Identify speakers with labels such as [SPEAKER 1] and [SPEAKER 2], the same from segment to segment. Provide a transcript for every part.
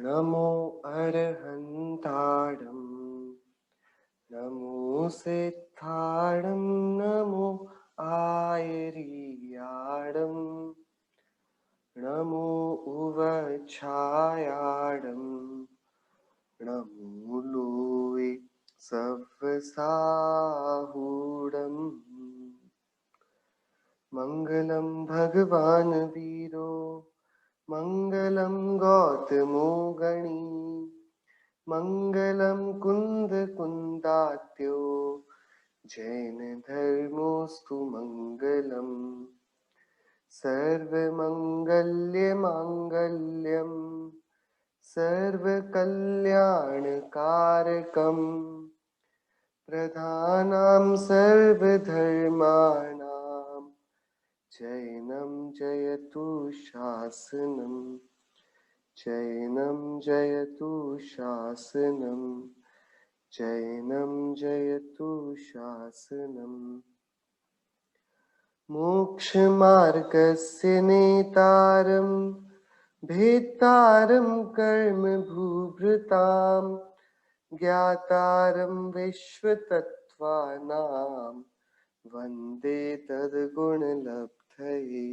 [SPEAKER 1] नमो अर्हन्ताडं नमो सिद्धाडं नमो आयर्याडं नमो उवच्छायाडं नमो लोये सव्वसाहूडम् मङ्गलं भगवान् वीरो मङ्गलं गौतमो गणी मङ्गलं कुन्दकुन्दात्यो जैनधर्मोऽस्तु मङ्गलम् सर्वमङ्गल्यमाङ्गल्यं सर्वकल्याणकारकम् प्रधानां सर्वधर्माणां जैनं जयतु शासनं जैनं जयतु शासनं जैनं जयतु शासनम् मोक्षमार्गस्य नेतारं भेत्तारं कर्मभूभृतां ज्ञातारं विश्वतत्त्वानां वन्दे तद्गुणलब्धये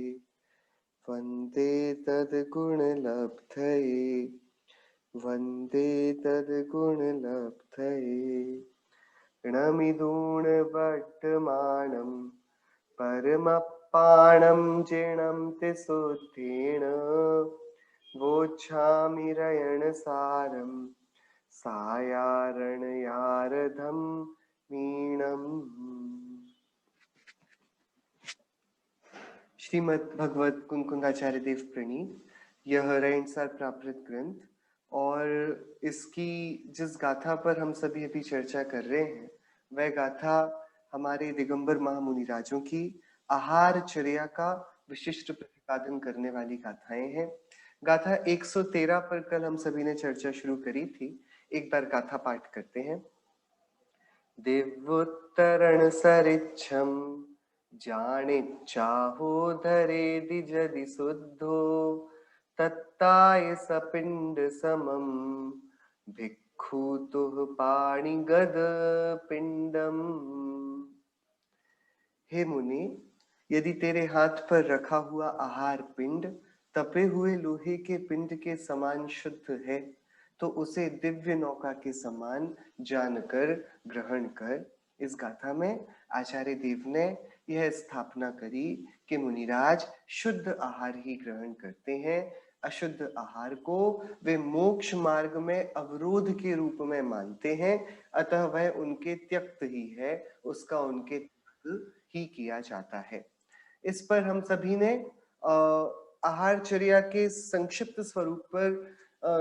[SPEAKER 1] वन्दे तद्गुणलब्धये वन्दे तद्गुणलब्धये णमिदूणवड्डमानं परमप्पाणं जिणं तिसुत्थेन वोच्छामि रयणसारं सायारणयारधं मीणम्। श्रीमद् भगवत कुंकुंदाचार्य देव प्रणीत यह रयणसार प्राकृत ग्रंथ और इसकी जिस गाथा पर हम सभी अभी चर्चा कर रहे हैं वह गाथा हमारे दिगंबर महामुनिराजों की आहार चर्या का विशिष्ट प्रतिपादन करने वाली गाथाएं हैं। गाथा 113 पर कल हम सभी ने चर्चा शुरू करी थी। एक बार गाथा पाठ करते हैं। दिव्योत्तरण सरिच्छम जानिच्चाहो धरेदि जदि शुद्धो तत्ताय सपिंड समम भिक्षुतुः पाणिगद पिंडम। हे मुनि, यदि तेरे हाथ पर रखा हुआ आहार पिंड तपे हुए लोहे के पिंड के समान शुद्ध है तो उसे दिव्य नौका के समान जानकर ग्रहण कर। इस गाथा में आचार्य देव ने यह स्थापना करी कि मुनिराज शुद्ध आहार ही ग्रहण करते हैं। अशुद्ध आहार को वे मोक्ष मार्ग में अवरोध के रूप में मानते हैं, अतः वह उनके त्यक्त ही है, उसका उनके त्याग ही किया जाता है। इस पर हम सभी ने आहारचर्या के संक्षिप्त स्वरूप पर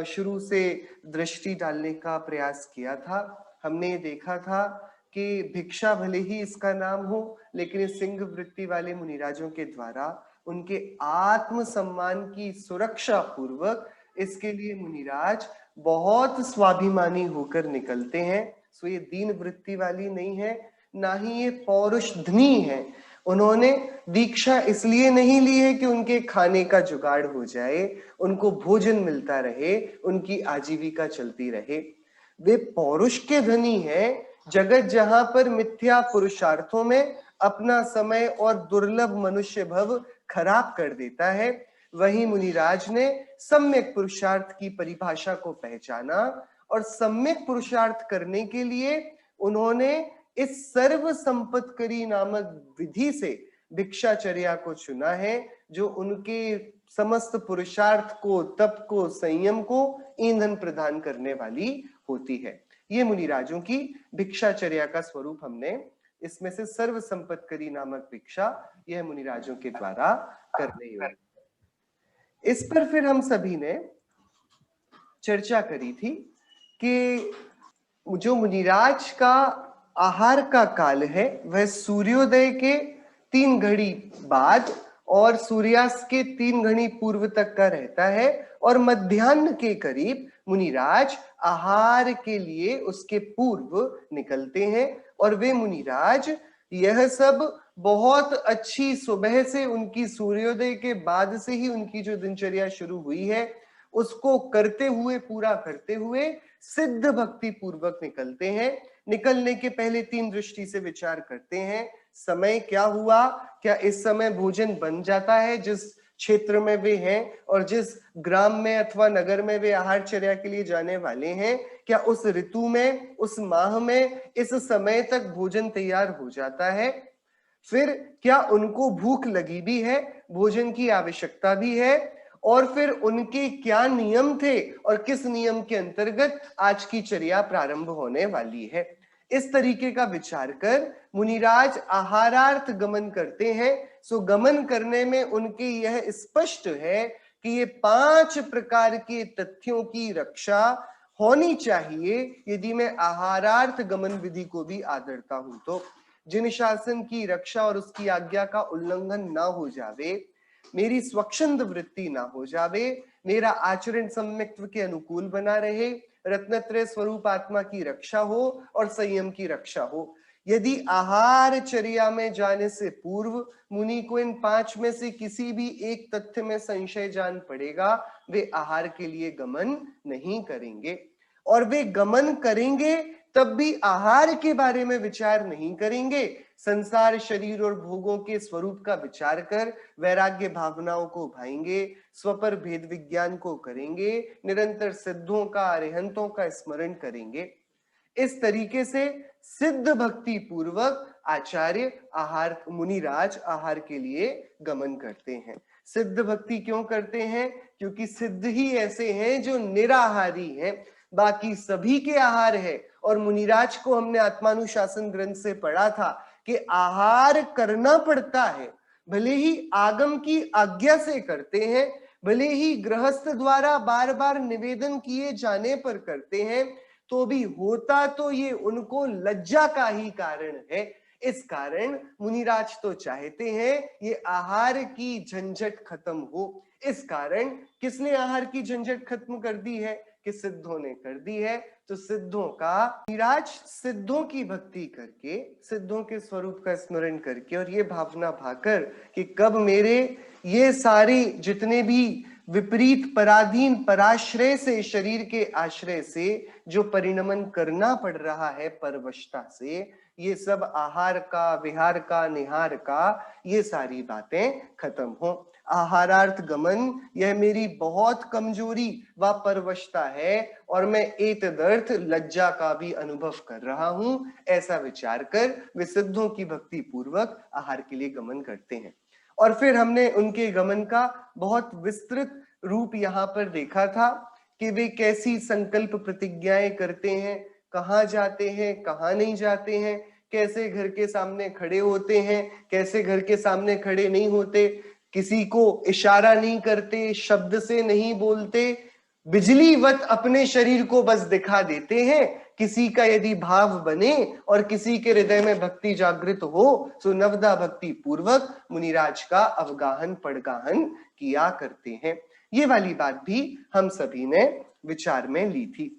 [SPEAKER 1] शुरू से दृष्टि डालने का प्रयास किया था। हमने ये देखा था कि भिक्षा भले ही इसका नाम हो, लेकिन इस सिंह वृत्ति वाले मुनिराजों के द्वारा उनके आत्म सम्मान की सुरक्षा पूर्वक इसके लिए मुनिराज बहुत स्वाभिमानी होकर निकलते हैं। सो ये दीन वृत्ति वाली नहीं है, ना ही ये पौरुष धनी है। उन्होंने दीक्षा इसलिए नहीं ली है कि उनके खाने का जुगाड़ हो जाए, उनको भोजन मिलता रहे, उनकी आजीविका चलती रहे। वे पौरुष के धनी हैं। जगत जहां पर मिथ्या पुरुषार्थों में अपना समय और दुर्लभ मनुष्य भव खराब कर देता है, वही मुनिराज ने सम्यक पुरुषार्थ की परिभाषा को पहचाना और सम्यक पुरुषार्थ करने के लिए उन्होंने इस सर्व संपत्करी नामक विधि से भिक्षाचर्या को चुना है, जो उनके समस्त पुरुषार्थ को, तप को, संयम को ईंधन प्रदान करने वाली होती है। ये मुनिराजों की भिक्षाचर्या का स्वरूप हमने इसमें से सर्व संपत्करी नामक भिक्षा यह मुनिराजों के द्वारा करने योग्य। इस पर फिर हम सभी ने चर्चा करी थी कि जो मुनिराज का आहार का काल है वह सूर्योदय के 3 घड़ी बाद और सूर्यास्त के 3 घड़ी पूर्व तक का रहता है, और मध्याह्न के करीब मुनिराज आहार के लिए उसके पूर्व निकलते हैं। और वे मुनिराज यह सब बहुत अच्छी सुबह से, उनकी सूर्योदय के बाद से ही उनकी जो दिनचर्या शुरू हुई है उसको करते हुए, पूरा करते हुए सिद्ध भक्ति पूर्वक निकलते हैं। निकलने के पहले 3 दृष्टि से विचार करते हैं। समय क्या हुआ, क्या इस समय भोजन बन जाता है जिस क्षेत्र में वे हैं और जिस ग्राम में अथवा नगर में वे आहारचर्या के लिए जाने वाले हैं, क्या उस ऋतु में, उस माह में, इस समय तक भोजन तैयार हो जाता है। फिर क्या उनको भूख लगी भी है, भोजन की आवश्यकता भी है, और फिर उनके क्या नियम थे और किस नियम के अंतर्गत आज की चर्या प्रारंभ होने वाली है। इस तरीके का विचार कर मुनिराज आहारार्थ गमन करते हैं। सो गमन करने में उनके यह स्पष्ट है कि ये 5 प्रकार के तथ्यों की रक्षा होनी चाहिए यदि मैं आहारार्थ गमन विधि को भी आदरता हूं तो। जिन शासन की रक्षा और उसकी आज्ञा का उल्लंघन ना हो जावे, मेरी स्वच्छंद वृत्ति ना हो जावे, मेरा आचरण सम्यक्त्व के अनुकूल बना रहे, रत्नत्रय स्वरूप आत्मा की रक्षा हो और संयम की रक्षा हो। यदि आहार चर्या में जाने से पूर्व मुनि को इन 5 में से किसी भी एक तथ्य में संशय जान पड़ेगा, वे आहार के लिए गमन नहीं करेंगे। और वे गमन करेंगे तब भी आहार के बारे में विचार नहीं करेंगे, संसार, शरीर और भोगों के स्वरूप का विचार कर वैराग्य भावनाओं को भाएंगे, स्वपर भेद विज्ञान को करेंगे, निरंतर सिद्धों का, अरिहंतों का स्मरण करेंगे। इस तरीके से सिद्ध भक्ति पूर्वक आचार्य आहार, मुनिराज आहार के लिए गमन करते हैं। सिद्ध भक्ति क्यों करते हैं? क्योंकि सिद्ध ही ऐसे हैं जो निराहारी हैं, बाकी सभी के आहार है। और मुनिराज को हमने आत्मानुशासन ग्रंथ से पढ़ा था कि आहार करना पड़ता है, भले ही आगम की आज्ञा से करते हैं, भले ही गृहस्थ द्वारा बार बार निवेदन किए जाने पर करते हैं, तो भी होता तो ये उनको लज्जा का ही कारण है। इस कारण मुनिराज तो चाहते हैं ये आहार की झंझट खत्म हो। इस कारण किसने आहार की झंझट खत्म कर दी है? कि सिद्धों ने कर दी है। तो सिद्धों का, मुनिराज सिद्धों की भक्ति करके, सिद्धों के स्वरूप का स्मरण करके और ये भावना भाकर कि कब मेरे ये सारे जितने भी विपरीत पराधीन पराश्रय से, शरीर के आश्रय से जो परिणमन करना पड़ रहा है परवशता से, ये सब आहार का, विहार का, निहार का, ये सारी बातें खत्म हो। आहारार्थ गमन यह मेरी बहुत कमजोरी व परवशता है और मैं एतदर्थ लज्जा का भी अनुभव कर रहा हूं, ऐसा विचार कर वे सिद्धों की भक्ति पूर्वक आहार के लिए गमन करते हैं। और फिर हमने उनके गमन का बहुत विस्तृत रूप यहाँ पर देखा था कि वे कैसी संकल्प प्रतिज्ञाएं करते हैं, कहाँ जाते हैं, कहाँ नहीं जाते हैं, कैसे घर के सामने खड़े होते हैं, कैसे घर के सामने खड़े नहीं होते, किसी को इशारा नहीं करते, शब्द से नहीं बोलते, बिजलीवत अपने शरीर को बस दिखा देते हैं। किसी का यदि भाव बने और किसी के हृदय में भक्ति जागृत हो तो नवदा भक्ति पूर्वक मुनिराज का अवगाहन पड़गाहन किया करते हैं। ये वाली बात भी हम सभी ने विचार में ली थी।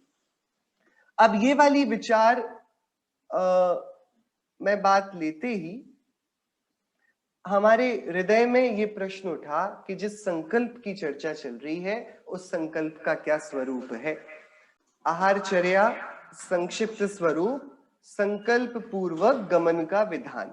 [SPEAKER 1] अब ये वाली विचार मैं बात लेते ही हमारे हृदय में ये प्रश्न उठा कि जिस संकल्प की चर्चा चल रही है उस संकल्प का क्या स्वरूप है। आहारचर्या संक्षिप्त स्वरूप, संकल्प पूर्वक गमन का विधान।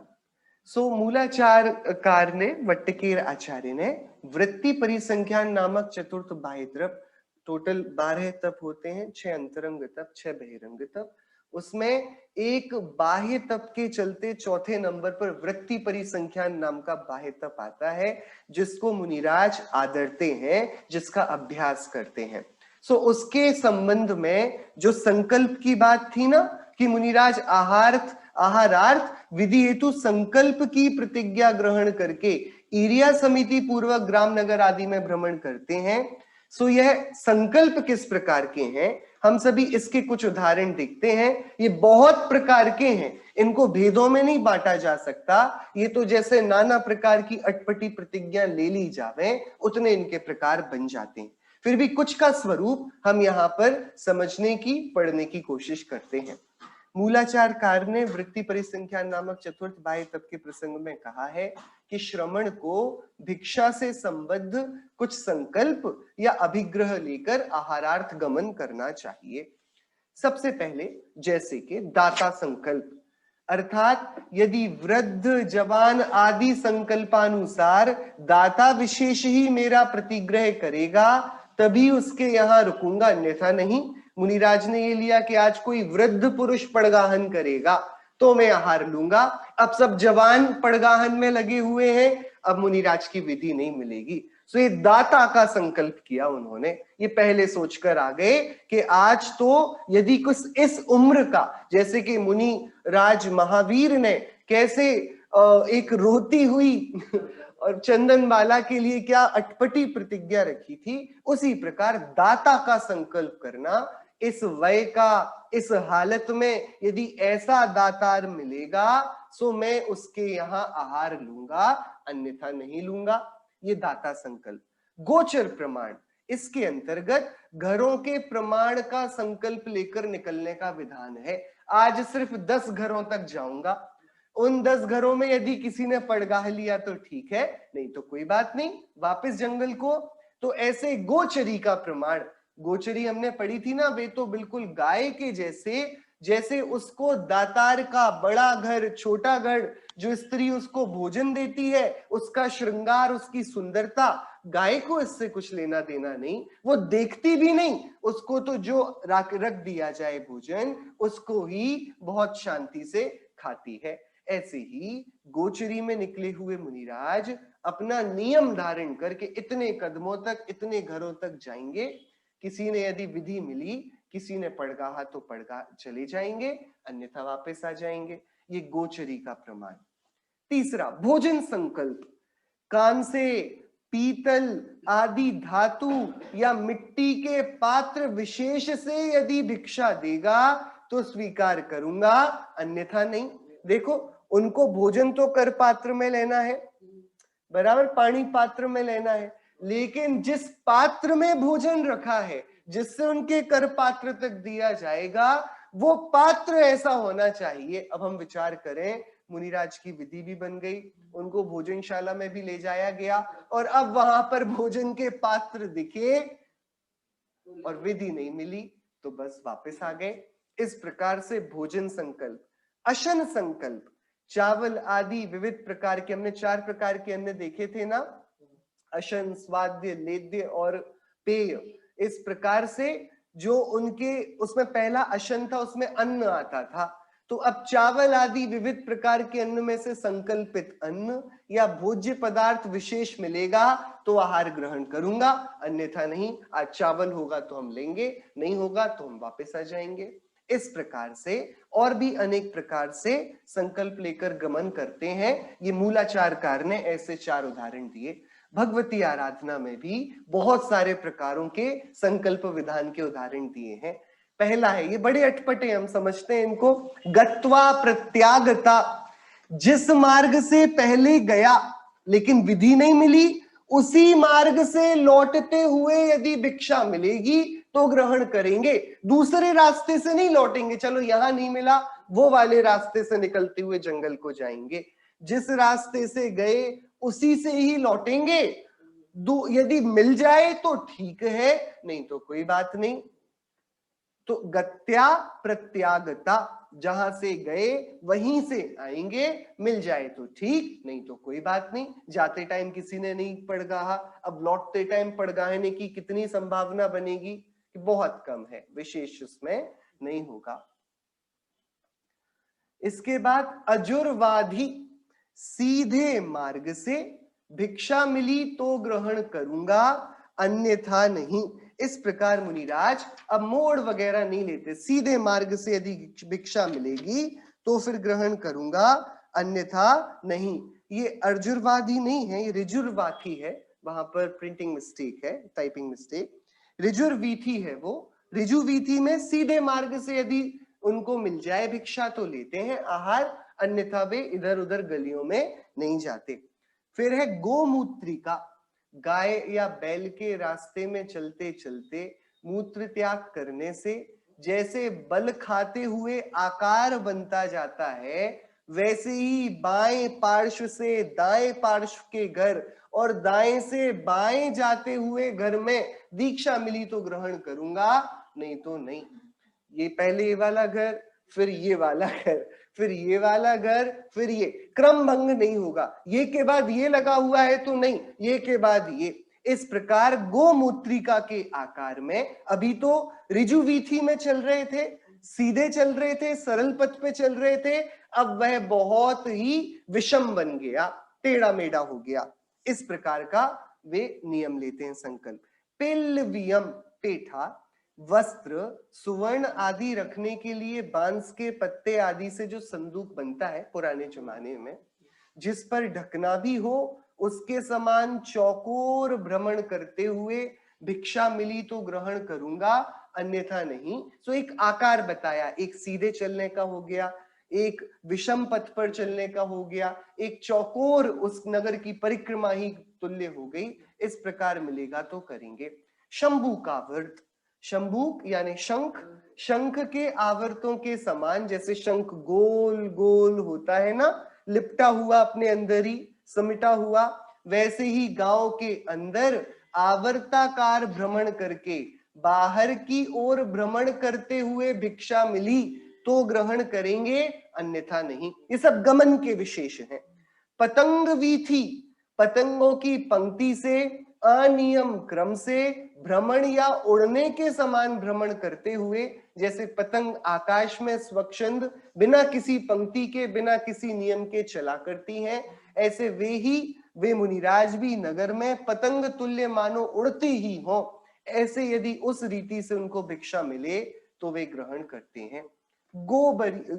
[SPEAKER 1] सो मूलाचारकार ने, वट्टकेर आचार्य ने वृत्ति परिसंख्यान नामक चतुर्थ बाह्य तप, टोटल 12 तप होते हैं, 6 अंतरंग तप, 6 बहिरंग तप, उसमें एक बाह्य तप के चलते चौथे नंबर पर वृत्ति परिसंख्यान नाम का बाह्य तप आता है, जिसको मुनिराज आदरते हैं, जिसका अभ्यास करते हैं। सो उसके संबंध में जो संकल्प की बात थी ना कि मुनिराज आहारार्थ विधि हेतु संकल्प की प्रतिज्ञा ग्रहण करके ईरिया समिति पूर्वक ग्राम नगर आदि में भ्रमण करते हैं। सो यह संकल्प किस प्रकार के हैं, हम सभी इसके कुछ उदाहरण देखते हैं। ये बहुत प्रकार के हैं, इनको भेदों में नहीं बांटा जा सकता। ये तो जैसे नाना प्रकार की अटपटी प्रतिज्ञा ले ली जावे उतने इनके प्रकार बन जाते हैं। फिर भी कुछ का स्वरूप हम यहाँ पर समझने की, पढ़ने की कोशिश करते हैं। मूलाचारकार ने वृत्ति परिसंख्यान नामक चतुर्थ बाह्य तप के प्रसंग में कहा है कि श्रमण को भिक्षा से संबद्ध कुछ संकल्प या अभिग्रह लेकर आहारार्थ गमन करना चाहिए। सबसे पहले जैसे कि दाता संकल्प, अर्थात यदि वृद्ध जवान आदि संकल्पानुसार दाता विशेष ही मेरा प्रतिग्रह करेगा तभी उसके यहाँ रुकूंगा, अन्यथा नहीं। मुनिराज ने ये लिया कि आज कोई वृद्ध पुरुष पड़गाहन करेगा तो मैं आहार लूंगा। अब सब जवान पड़गाहन में लगे हुए हैं, अब मुनिराज की विधि नहीं मिलेगी। सो ये दाता का संकल्प किया उन्होंने, ये पहले सोचकर आ गए कि आज तो यदि कुछ इस उम्र का, जैसे कि मुनि राज महावीर ने कैसे एक रोती हुई और चंदनबाला के लिए क्या अटपटी प्रतिज्ञा रखी थी, उसी प्रकार दाता का संकल्प करना। इस वय का, इस हालत में यदि ऐसा दातार मिलेगा सो मैं उसके यहाँ आहार लूंगा, अन्यथा नहीं लूंगा। ये दाता संकल्प। गोचर प्रमाण, इसके अंतर्गत घरों के प्रमाण का संकल्प लेकर निकलने का विधान है। आज सिर्फ 10 घरों तक जाऊंगा, उन 10 घरों में यदि किसी ने पड़गाह लिया तो ठीक है, नहीं तो कोई बात नहीं, वापस जंगल को। तो ऐसे गोचरी का प्रमाण, गोचरी हमने पढ़ी थी ना, वे तो बिल्कुल गाय के जैसे, जैसे उसको दातार का बड़ा घर छोटा घर, जो स्त्री उसको भोजन देती है, उसका श्रृंगार, उसकी सुंदरता, गाय को इससे कुछ लेना देना नहीं, वो देखती भी नहीं, उसको तो जो रख दिया जाए भोजन उसको ही बहुत शांति से खाती है। ऐसे ही गोचरी में निकले हुए मुनिराज अपना नियम धारण करके इतने कदमों तक, इतने घरों तक जाएंगे। किसी ने यदि विधि मिली, किसी ने पड़गाहा तो पड़गा चले जाएंगे, अन्यथा वापस आ जाएंगे। ये गोचरी का प्रमाण। तीसरा, भोजन संकल्प। कान से पीतल आदि धातु या मिट्टी के पात्र विशेष से यदि भिक्षा देगा तो स्वीकार करूंगा, अन्यथा नहीं। देखो, उनको भोजन तो कर पात्र में लेना है, बराबर, पानी पात्र में लेना है, लेकिन जिस पात्र में भोजन रखा है, जिससे उनके कर पात्र तक दिया जाएगा, वो पात्र ऐसा होना चाहिए। अब हम विचार करें, मुनिराज की विधि भी बन गई, उनको भोजनशाला में भी ले जाया गया, और अब वहां पर भोजन के पात्र दिखे और विधि नहीं मिली तो बस वापस आ गए। इस प्रकार से भोजन संकल्प। अशन संकल्प, चावल आदि विविध प्रकार के, हमने 4 प्रकार के अन्न देखे थे ना, अशन, स्वाद्य, लेद्य और पेय। इस प्रकार से जो उनके, उसमें पहला अशन था, उसमें अन्न आता था, तो अब चावल आदि विविध प्रकार के अन्न में से संकल्पित अन्न या भोज्य पदार्थ विशेष मिलेगा तो आहार ग्रहण करूंगा, अन्यथा नहीं। आज चावल होगा तो हम लेंगे, नहीं होगा तो हम वापस आ जाएंगे। इस प्रकार से और भी अनेक प्रकार से संकल्प लेकर गमन करते हैं। ये मूलाचारकार ने ऐसे 4 उदाहरण दिए। भगवती आराधना में भी बहुत सारे प्रकारों के संकल्प विधान के उदाहरण दिए हैं। पहला है, ये बड़े अटपटे, हम समझते हैं इनको, गत्वा प्रत्यागता। जिस मार्ग से पहले गया लेकिन विधि नहीं मिली, उसी मार्ग से लौटते हुए यदि भिक्षा मिलेगी तो ग्रहण करेंगे, दूसरे रास्ते से नहीं लौटेंगे। चलो यहां नहीं मिला, वो वाले रास्ते से निकलते हुए जंगल को जाएंगे, जिस रास्ते से गए उसी से ही लौटेंगे। यदि मिल जाए तो ठीक है, नहीं तो कोई बात नहीं। तो गत्या प्रत्यागता, जहां से गए वहीं से आएंगे, मिल जाए तो ठीक, नहीं तो कोई बात नहीं। जाते टाइम किसी ने नहीं पड़गाहा, अब लौटते टाइम पड़गाहने की कितनी संभावना बनेगी, बहुत कम है, विशेष उसमें नहीं होगा। इसके बाद अजुर्वाधी, सीधे मार्ग से भिक्षा मिली तो ग्रहण करूंगा, अन्यथा नहीं। इस प्रकार मुनिराज अब मोड़ वगैरह नहीं लेते, सीधे मार्ग से यदि भिक्षा मिलेगी तो फिर ग्रहण करूंगा, अन्यथा नहीं। ये अर्जुर्वादी नहीं है, ये ऋजुर्वाथी है, वहां पर प्रिंटिंग मिस्टेक है, टाइपिंग मिस्टेक। ऋजुर्वीथी है वो। ऋजुवीथी में सीधे मार्ग से यदि उनको मिल जाए भिक्षा तो लेते हैं आहार, अन्यथा वे इधर उधर गलियों में नहीं जाते। फिर है गोमूत्रिका, गाय या बैल के रास्ते में चलते चलते मूत्र त्याग करने से जैसे बल खाते हुए आकार बनता जाता है, वैसे ही बाएं पार्श्व से दाएं पार्श्व के घर और दाएं से बाएं जाते हुए घर में दीक्षा मिली तो ग्रहण करूंगा, नहीं तो नहीं। ये पहले ये वाला घर, फिर ये वाला घर, फिर ये वाला घर, फिर ये, क्रम भंग नहीं होगा। ये के बाद ये लगा हुआ है तो नहीं, ये के बाद ये। इस प्रकार गोमूत्रिका के आकार में, अभी तो ऋजु वीथी में चल रहे थे, सीधे चल रहे थे, सरल पथ पे चल रहे थे, अब वह बहुत ही विषम बन गया, टेढ़ा मेढ़ा हो गया। इस प्रकार का वे नियम लेते हैं संकल्प। पिल्वियम पेठा, वस्त्र, सुवर्ण आदि रखने के लिए बांस के पत्ते आदि से जो संदूक बनता है पुराने जमाने में, जिस पर ढकना भी हो, उसके समान चौकोर भ्रमण करते हुए भिक्षा मिली तो ग्रहण करूंगा, अन्यथा नहीं। सो एक आकार बताया, एक सीधे चलने का हो गया, एक विषम पथ पर चलने का हो गया, एक चौकोर उस नगर की परिक्रमा ही तुल्य हो गई। इस प्रकार मिलेगा तो करेंगे। शंभू का व्रत, शंभू यानी शंख, शंख के आवर्तों के समान, जैसे शंख गोल गोल होता है ना, लिपटा हुआ अपने अंदर ही समिटा हुआ, वैसे ही गांव के अंदर आवर्ताकार भ्रमण करके बाहर की ओर भ्रमण करते हुए भिक्षा मिली तो ग्रहण करेंगे, अन्यथा नहीं। ये सब गमन के विशेष हैं। पतंग वीथी, पतंगों की पंक्ति से अनियम क्रम से भ्रमण या उड़ने के समान भ्रमण करते हुए, जैसे पतंग आकाश में स्वच्छंद बिना किसी पंक्ति के, बिना किसी नियम के चला करती हैं, ऐसे वे मुनिराज भी नगर में पतंग तुल्य मानो उड़ती ही हो, ऐसे यदि उस रीति से उनको भिक्षा मिले तो वे ग्रहण करते हैं।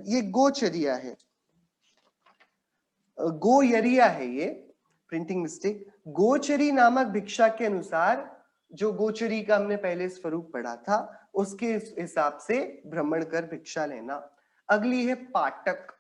[SPEAKER 1] ये गोचरिया है, गोयरिया है, ये प्रिंटिंग मिस्टेक। गोचरी नामक भिक्षा के अनुसार, जो गोचरी का हमने पहले स्वरूप पढ़ा था, उसके हिसाब से भ्रमण कर भिक्षा लेना। अगली है पाटक।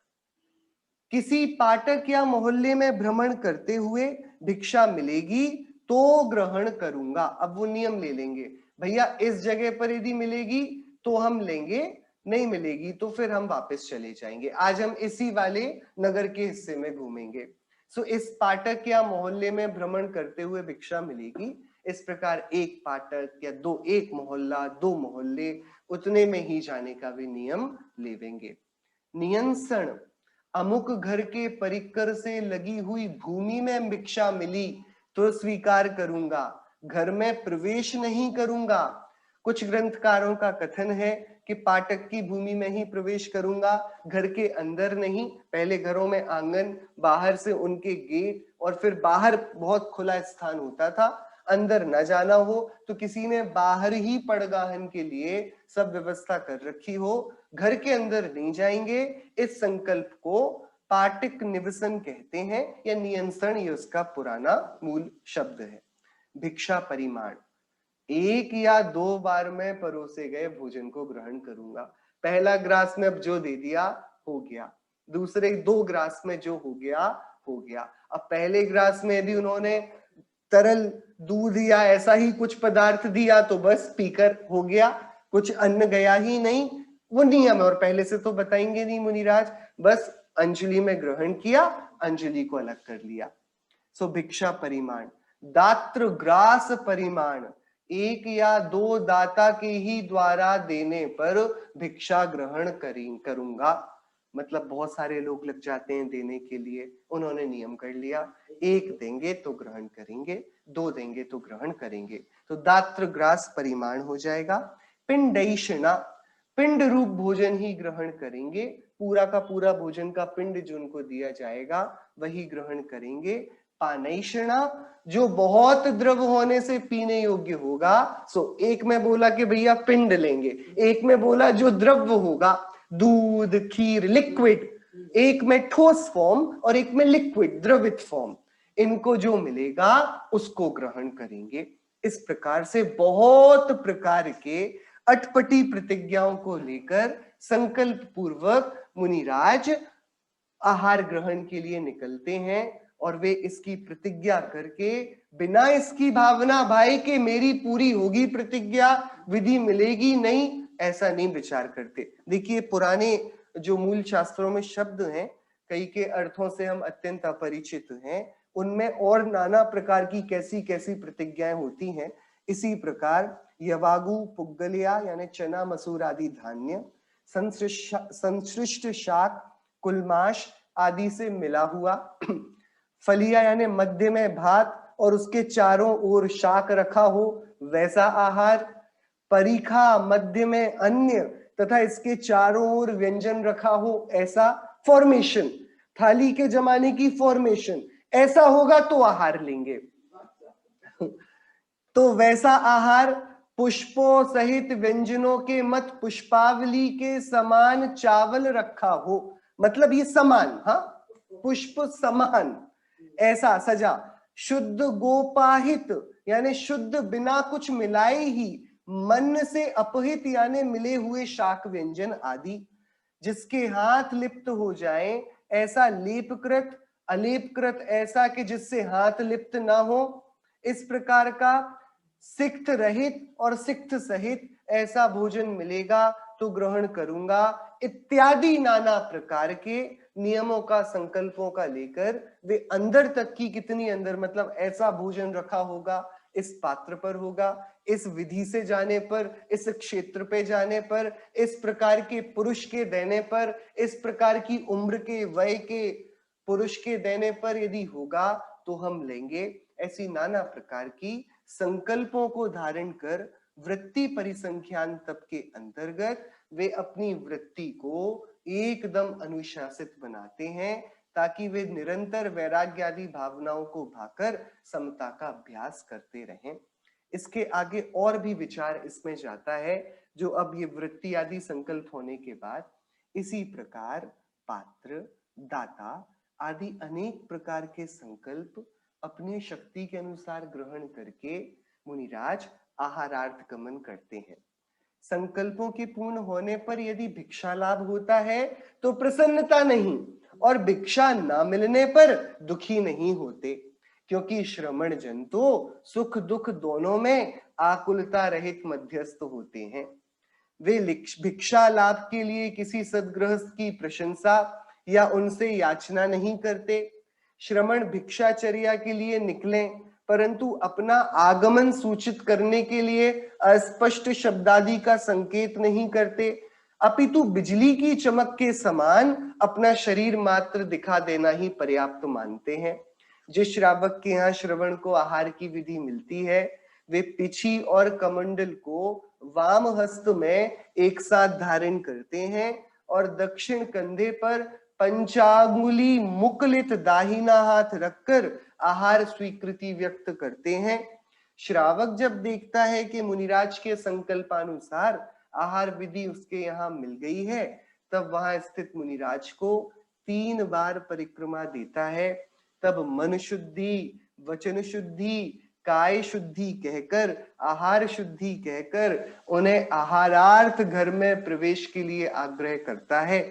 [SPEAKER 1] किसी पाटक या मोहल्ले में भ्रमण करते हुए भिक्षा मिलेगी तो ग्रहण करूंगा। अब वो नियम ले लेंगे, भैया इस जगह पर यदि मिलेगी तो हम लेंगे, नहीं मिलेगी तो फिर हम वापस चले जाएंगे, आज हम इसी वाले नगर के हिस्से में घूमेंगे। सो इस पाटक या मोहल्ले में भ्रमण करते हुए भिक्षा मिलेगी। इस प्रकार एक पाटक या दो, एक मोहल्ला, दो मोहल्ले, उतने में ही जाने का भी नियम लेवेंगे। नियंत्रण, अमुक घर के परिकर से लगी हुई भूमि में भिक्षा मिली तो स्वीकार करूंगा, घर में प्रवेश नहीं करूंगा। कुछ ग्रंथकारों का कथन है कि पाटक की भूमि में ही प्रवेश करूंगा, घर के अंदर नहीं। पहले घरों में आंगन, बाहर से उनके गेट, और फिर बाहर बहुत खुला स्थान होता था, अंदर न जाना हो तो किसी ने बाहर ही पड़गाहन के लिए सब व्यवस्था कर रखी हो, घर के अंदर नहीं जाएंगे। इस संकल्प को पाटिक निवसन कहते हैं, या नियंत्रण, ये उसका पुराना मूल शब्द है। भिक्षा परिमाण, एक या दो बार में परोसे गए भोजन को ग्रहण करूंगा। पहला ग्रास में अब जो दे दिया हो गया, दूसरे दो ग्रास में जो हो गया हो गया। अब पहले ग्रास में यदि उन्होंने तरल दूध या ऐसा ही कुछ पदार्थ दिया तो बस पीकर हो गया, कुछ अन्न गया ही नहीं, वो नियम है। और पहले से तो बताएंगे नहीं मुनिराज, बस अंजलि में ग्रहण किया, अंजलि को अलग कर लिया। सो भिक्षा परिमाण। दात्र ग्रास परिमाण, एक या दो दाता के ही द्वारा देने पर भिक्षा ग्रहण करूंगा। मतलब बहुत सारे लोग लग जाते हैं देने के लिए, उन्होंने नियम कर लिया, एक देंगे तो ग्रहण करेंगे, दो देंगे तो ग्रहण करेंगे, तो दात्र ग्रास परिमाण हो जाएगा। पिंडैषणा, पिंड रूप भोजन ही ग्रहण करेंगे, पूरा का पूरा भोजन का पिंड जो उनको दिया जाएगा वही ग्रहण करेंगे। पानैषणा, जो बहुत द्रव होने से पीने योग्य होगा। सो एक में बोला कि भैया पिंड लेंगे, एक में बोला जो द्रव्य होगा, दूध, खीर, लिक्विड, एक में ठोस फॉर्म और एक में लिक्विड द्रवित फॉर्म, इनको जो मिलेगा उसको ग्रहण करेंगे। इस प्रकार से बहुत प्रकार के अटपटी प्रतिज्ञाओं को लेकर संकल्प पूर्वक मुनिराज आहार ग्रहण के लिए निकलते हैं, और वे इसकी प्रतिज्ञा करके, बिना इसकी भावना भाई कि मेरी पूरी होगी प्रतिज्ञा, विधि मिलेगी नहीं ऐसा नहीं विचार करते। देखिए पुराने जो मूल शास्त्रों में शब्द हैं, कई के अर्थों से हम अत्यंत अपरिचित हैं, उनमें और नाना प्रकार की कैसी कैसी प्रतिज्ञाएं होती हैं। इसी प्रकार यवागु पुग्गलिया यानी चना मसूर आदि धान्य, संश्लिष्ट शाक कुलमाश आदि से मिला हुआ, फलिया यानी मध्य में भात और उसके चारों ओर शाक रखा हो वैसा आहार, परीखा मध्य में अन्य तथा इसके चारों ओर व्यंजन रखा हो ऐसा फॉर्मेशन, थाली के जमाने की फॉर्मेशन, ऐसा होगा तो आहार लेंगे। तो वैसा आहार पुष्पों सहित व्यंजनों के मत पुष्पावली के समान चावल रखा हो, मतलब ये समान, हाँ पुष्प समान ऐसा सजा, शुद्ध गोपाहित यानी शुद्ध बिना कुछ मिलाए ही, मन से अपहित यानी मिले हुए शाक व्यंजन आदि, जिसके हाथ लिप्त हो जाएं ऐसा लेपकृत, अलेपकृत ऐसा कि जिससे हाथ लिप्त ना हो, इस प्रकार का सिक्त रहित और सिक्त सहित ऐसा भोजन मिलेगा तो ग्रहण करूंगा, इत्यादि नाना प्रकार के नियमों का संकल्पों का लेकर वे अंदर तक की, कितनी अंदर मतलब ऐसा भोजन रखा होगा, इस पात्र पर होगा, इस विधि से जाने पर, इस क्षेत्र पे जाने पर, इस प्रकार के पुरुष के देने पर, इस प्रकार की उम्र के वय के पुरुष के देने पर यदि होगा तो हम लेंगे। ऐसी नाना प्रकार की संकल्पों को धारण कर वृत्ति परिसंख्यान तप के अंतर्गत वे अपनी वृत्ति को एकदम अनुशासित बनाते हैं, ताकि वे निरंतर वैराग्य आदि भावनाओं को भाकर समता का अभ्यास करते रहें। इसके आगे और भी विचार इसमें जाता है, जो अब ये वृत्ति आदि संकल्प होने के बाद इसी प्रकार पात्र, दाता आदि अनेक प्रकार के संकल्प अपनी शक्ति के अनुसार ग्रहण करके मुनिराज आहारार्थ गमन करते हैं। संकल्पों के पूर्ण होने पर यदि भिक्षा लाभ होता है तो प्रसन्नता नहीं, और भिक्षा ना मिलने पर दुखी नहीं होते, क्योंकि श्रमण जन तो सुख दुख दोनों में आकुलता रहित मध्यस्थ होते हैं। वे भिक्षा लाभ के लिए किसी सद्गृहस्थ की प्रशंसा या उनसे याचना नहीं करते। श्रमण भिक्षाचर्या के लिए निकलें, परंतु अपना आगमन सूचित करने के लिए अस्पष्ट शब्दादि का संकेत नहीं करते, अपितु बिजली की चमक के समान अपना शरीर मात्र दिखा देना ही पर्याप्त मानते हैं। जिस श्रावक के यहाँ श्रवण को आहार की विधि मिलती है, वे पिछी और कमंडल को वाम हस्त में एक साथ धारण करते हैं और दक्षिण कंधे पर पंचांगुली मुकलित दाहिना हाथ रखकर आहार स्वीकृति व्यक्त करते हैं। श्रावक जब देखता है कि मुनिराज के संकल्पानुसार आहार विधि उसके यहाँ मिल गई है, तब वहां स्थित मुनिराज को 3 बार परिक्रमा देता है। तब मन शुद्धि, वचन शुद्धि, काय शुद्धि कहकर, आहार शुद्धि कहकर उन्हें आहारार्थ घर में प्रवेश के लिए आग्रह करता है।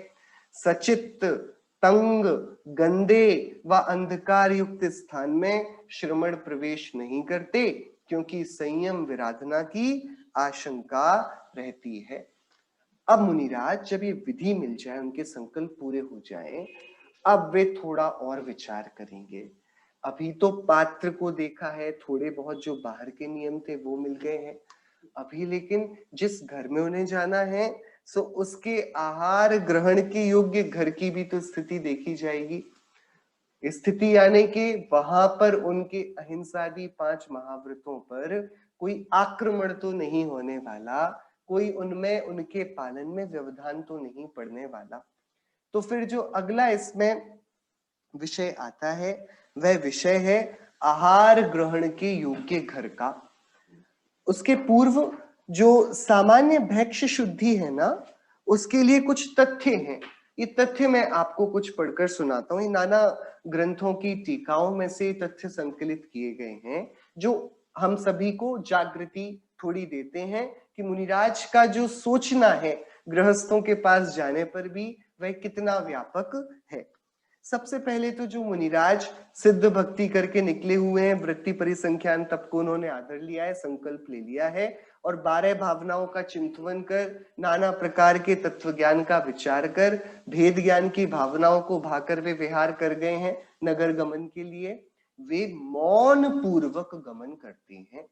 [SPEAKER 1] सचित, तंग, गंदे व अंधकार युक्त स्थान में श्रमण प्रवेश नहीं करते, क्योंकि संयम विराधना की आशंका रहती है। अब मुनिराज जब ये विधि मिल जाए, उनके संकल्प पूरे हो जाएं, अब वे थोड़ा और विचार करेंगे। अभी तो पात्र को देखा है, थोड़े बहुत जो बाहर के नियम थे वो मिल गए हैं। अभी लेकिन जिस घर में उन्हें जाना है, सो उसके आहार ग्रहण के योग्य घर की भी तो स्थिति देखी जाएगी। स्थिति यानी कि वहां पर उनके अहिंसादी 5 महाव्रतों पर कोई आक्रमण तो नहीं होने वाला, कोई उनमें उनके पालन में व्यवधान तो नहीं पड़ने वाला। तो फिर जो अगला इसमें विषय आता है, वह विषय है आहार ग्रहण के योग्य घर का। उसके पूर्व जो सामान्य भैक्ष शुद्धि है ना, उसके लिए कुछ तथ्य हैं। ये तथ्य मैं आपको कुछ पढ़कर सुनाता हूँ। ये नाना ग्रंथों की टीकाओं में से तथ्य संकलित किए गए हैं, जो हम सभी को जागृति थोड़ी देते हैं कि मुनिराज का जो सोचना है गृहस्थों के पास जाने पर भी, वह कितना व्यापक है। सबसे पहले तो जो मुनिराज सिद्ध भक्ति करके निकले हुए हैं, वृत्ति परिसंख्यान तप को उन्होंने आदर लिया है, संकल्प ले लिया है और 12 भावनाओं का चिंतन कर, नाना प्रकार के तत्व ज्ञान का विचार कर, भेद ज्ञान की भावनाओं को भाकर वे विहार कर गए हैं नगर गमन के लिए। वे मौन पूर्वक गमन करते हैं।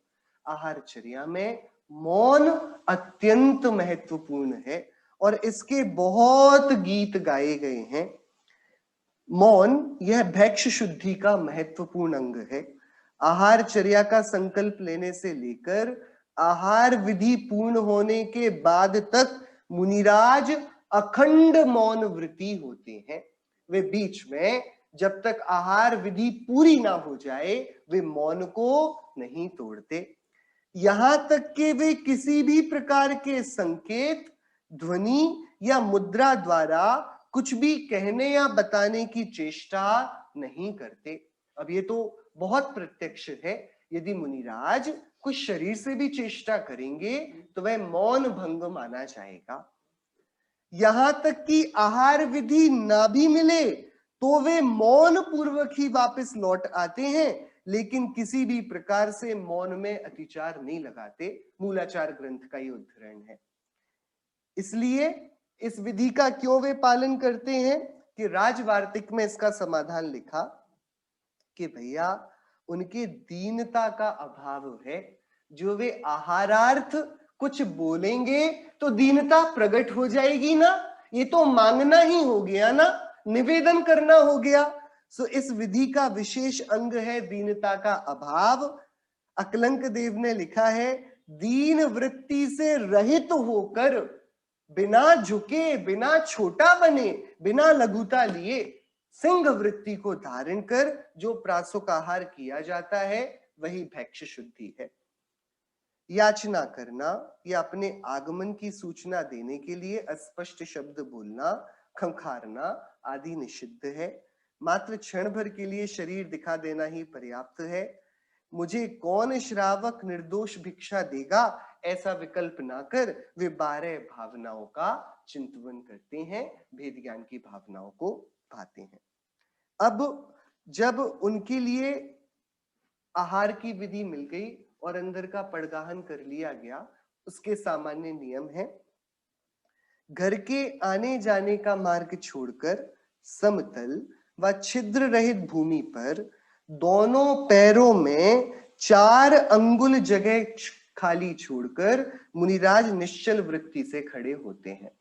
[SPEAKER 1] आहारचर्या में मौन अत्यंत महत्वपूर्ण है और इसके बहुत गीत गाए गए हैं। मौन यह भैक्ष शुद्धि का महत्वपूर्ण अंग है। आहारचर्या का संकल्प लेने से लेकर आहार विधि पूर्ण होने के बाद तक मुनिराज अखंड मौन व्रती होते हैं। वे बीच में जब तक आहार विधि पूरी ना हो जाए वे मौन को नहीं तोड़ते। यहां तक कि वे किसी भी प्रकार के संकेत, ध्वनि या मुद्रा द्वारा कुछ भी कहने या बताने की चेष्टा नहीं करते। अब ये तो बहुत प्रत्यक्ष है। यदि मुनिराज कुछ शरीर से भी चेष्टा करेंगे तो वह मौन भंग माना जाएगा। यहां तक कि आहार विधि ना भी मिले तो वे मौन पूर्वक ही वापस लौट आते हैं, लेकिन किसी भी प्रकार से मौन में अतिचार नहीं लगाते। मूलाचार ग्रंथ का ये उद्धरण है। इसलिए इस विधि का क्यों वे पालन करते हैं कि राजवार्तिक में इसका समाधान लिखा कि भैया उनके दीनता का अभाव है। जो वे आहारार्थ कुछ बोलेंगे तो दीनता प्रकट हो जाएगी ना, ये तो मांगना ही हो गया ना, निवेदन करना हो गया। सो इस विधि का विशेष अंग है दीनता का अभाव। अकलंक देव ने लिखा है, दीन वृत्ति से रहित होकर, बिना झुके, बिना छोटा बने, बिना लघुता लिए, सिंह वृत्ति को धारण कर जो प्रासुकाहार किया जाता है वही भैक्ष शुद्धि है। याचना करना या अपने आगमन की सूचना देने के लिए अस्पष्ट शब्द बोलना, खंखारना आदि निषिद्ध है। मात्र क्षण भर के लिए शरीर दिखा देना ही पर्याप्त है। मुझे कौन श्रावक निर्दोष भिक्षा देगा, ऐसा विकल्प ना कर वे 12 भावनाओं का चिंतन करते हैं, भेद ज्ञान की भावनाओं को पाते हैं। अब जब उनके लिए आहार की विधि मिल गई और अंदर का पड़गाहन कर लिया गया, उसके सामान्य नियम है, घर के आने जाने का मार्ग छोड़कर समतल व छिद्र रहित भूमि पर दोनों पैरों में 4 अंगुल जगह खाली छोड़कर मुनिराज निश्चल वृत्ति से खड़े होते हैं।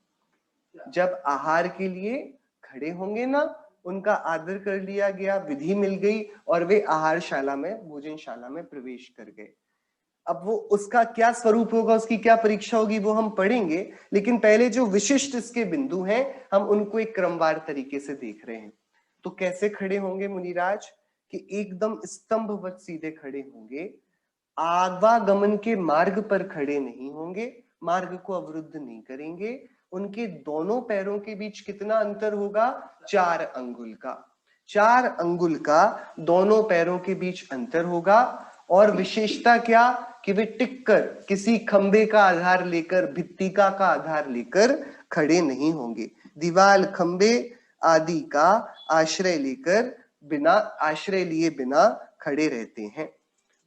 [SPEAKER 1] जब आहार के लिए खड़े होंगे ना, उनका आदर कर लिया गया, विधि मिल गई और वे आहारशाला में, भोजनशाला में प्रवेश कर गए। अब वो उसका क्या स्वरूप होगा, उसकी क्या परीक्षा होगी वो हम पढ़ेंगे, लेकिन पहले जो विशिष्ट इसके बिंदु हैं हम उनको एक क्रमवार तरीके से देख रहे हैं। तो कैसे खड़े होंगे मुनिराज कि एकदम स्तंभवत सीधे खड़े होंगे, आवागमन के मार्ग पर खड़े नहीं होंगे, मार्ग को अवरुद्ध नहीं करेंगे। उनके दोनों पैरों के बीच कितना अंतर होगा, 4 अंगुल का। 4 अंगुल का दोनों पैरों के बीच अंतर होगा। और विशेषता क्या कि वे टिककर किसी खंबे का आधार लेकर, भित्तिका का आधार लेकर खड़े नहीं होंगे। दीवार, खंबे आदि का आश्रय लेकर, बिना आश्रय लिए बिना खड़े रहते हैं।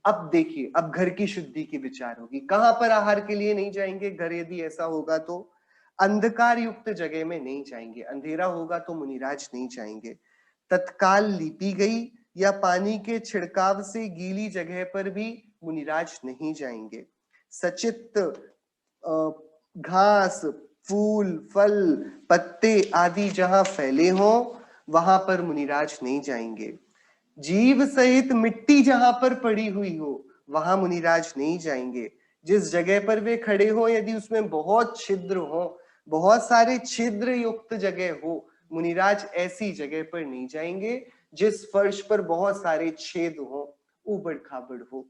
[SPEAKER 1] अब देखिए, अब घर की शुद्धि की विचार होगी। कहां पर आहार के लिए नहीं जाएंगे? घर यदि ऐसा होगा तो अंधकार युक्त जगह में नहीं जाएंगे, अंधेरा होगा तो मुनिराज नहीं जाएंगे। तत्काल लीपी गई या पानी के छिड़काव से गीली जगह पर भी मुनिराज नहीं जाएंगे। सचित घास, फूल, फल, पत्ते आदि जहां फैले हों वहां पर मुनिराज नहीं जाएंगे। जीव सहित मिट्टी जहां पर पड़ी हुई हो वहां मुनिराज नहीं जाएंगे। जिस जगह पर वे खड़े हो यदि उसमें बहुत छिद्र हो, बहुत सारे छिद्र युक्त जगह हो, मुनिराज ऐसी जगह पर नहीं जाएंगे। जिस फर्श पर बहुत सारे छेद हो, उबड़ खाबड़ हो,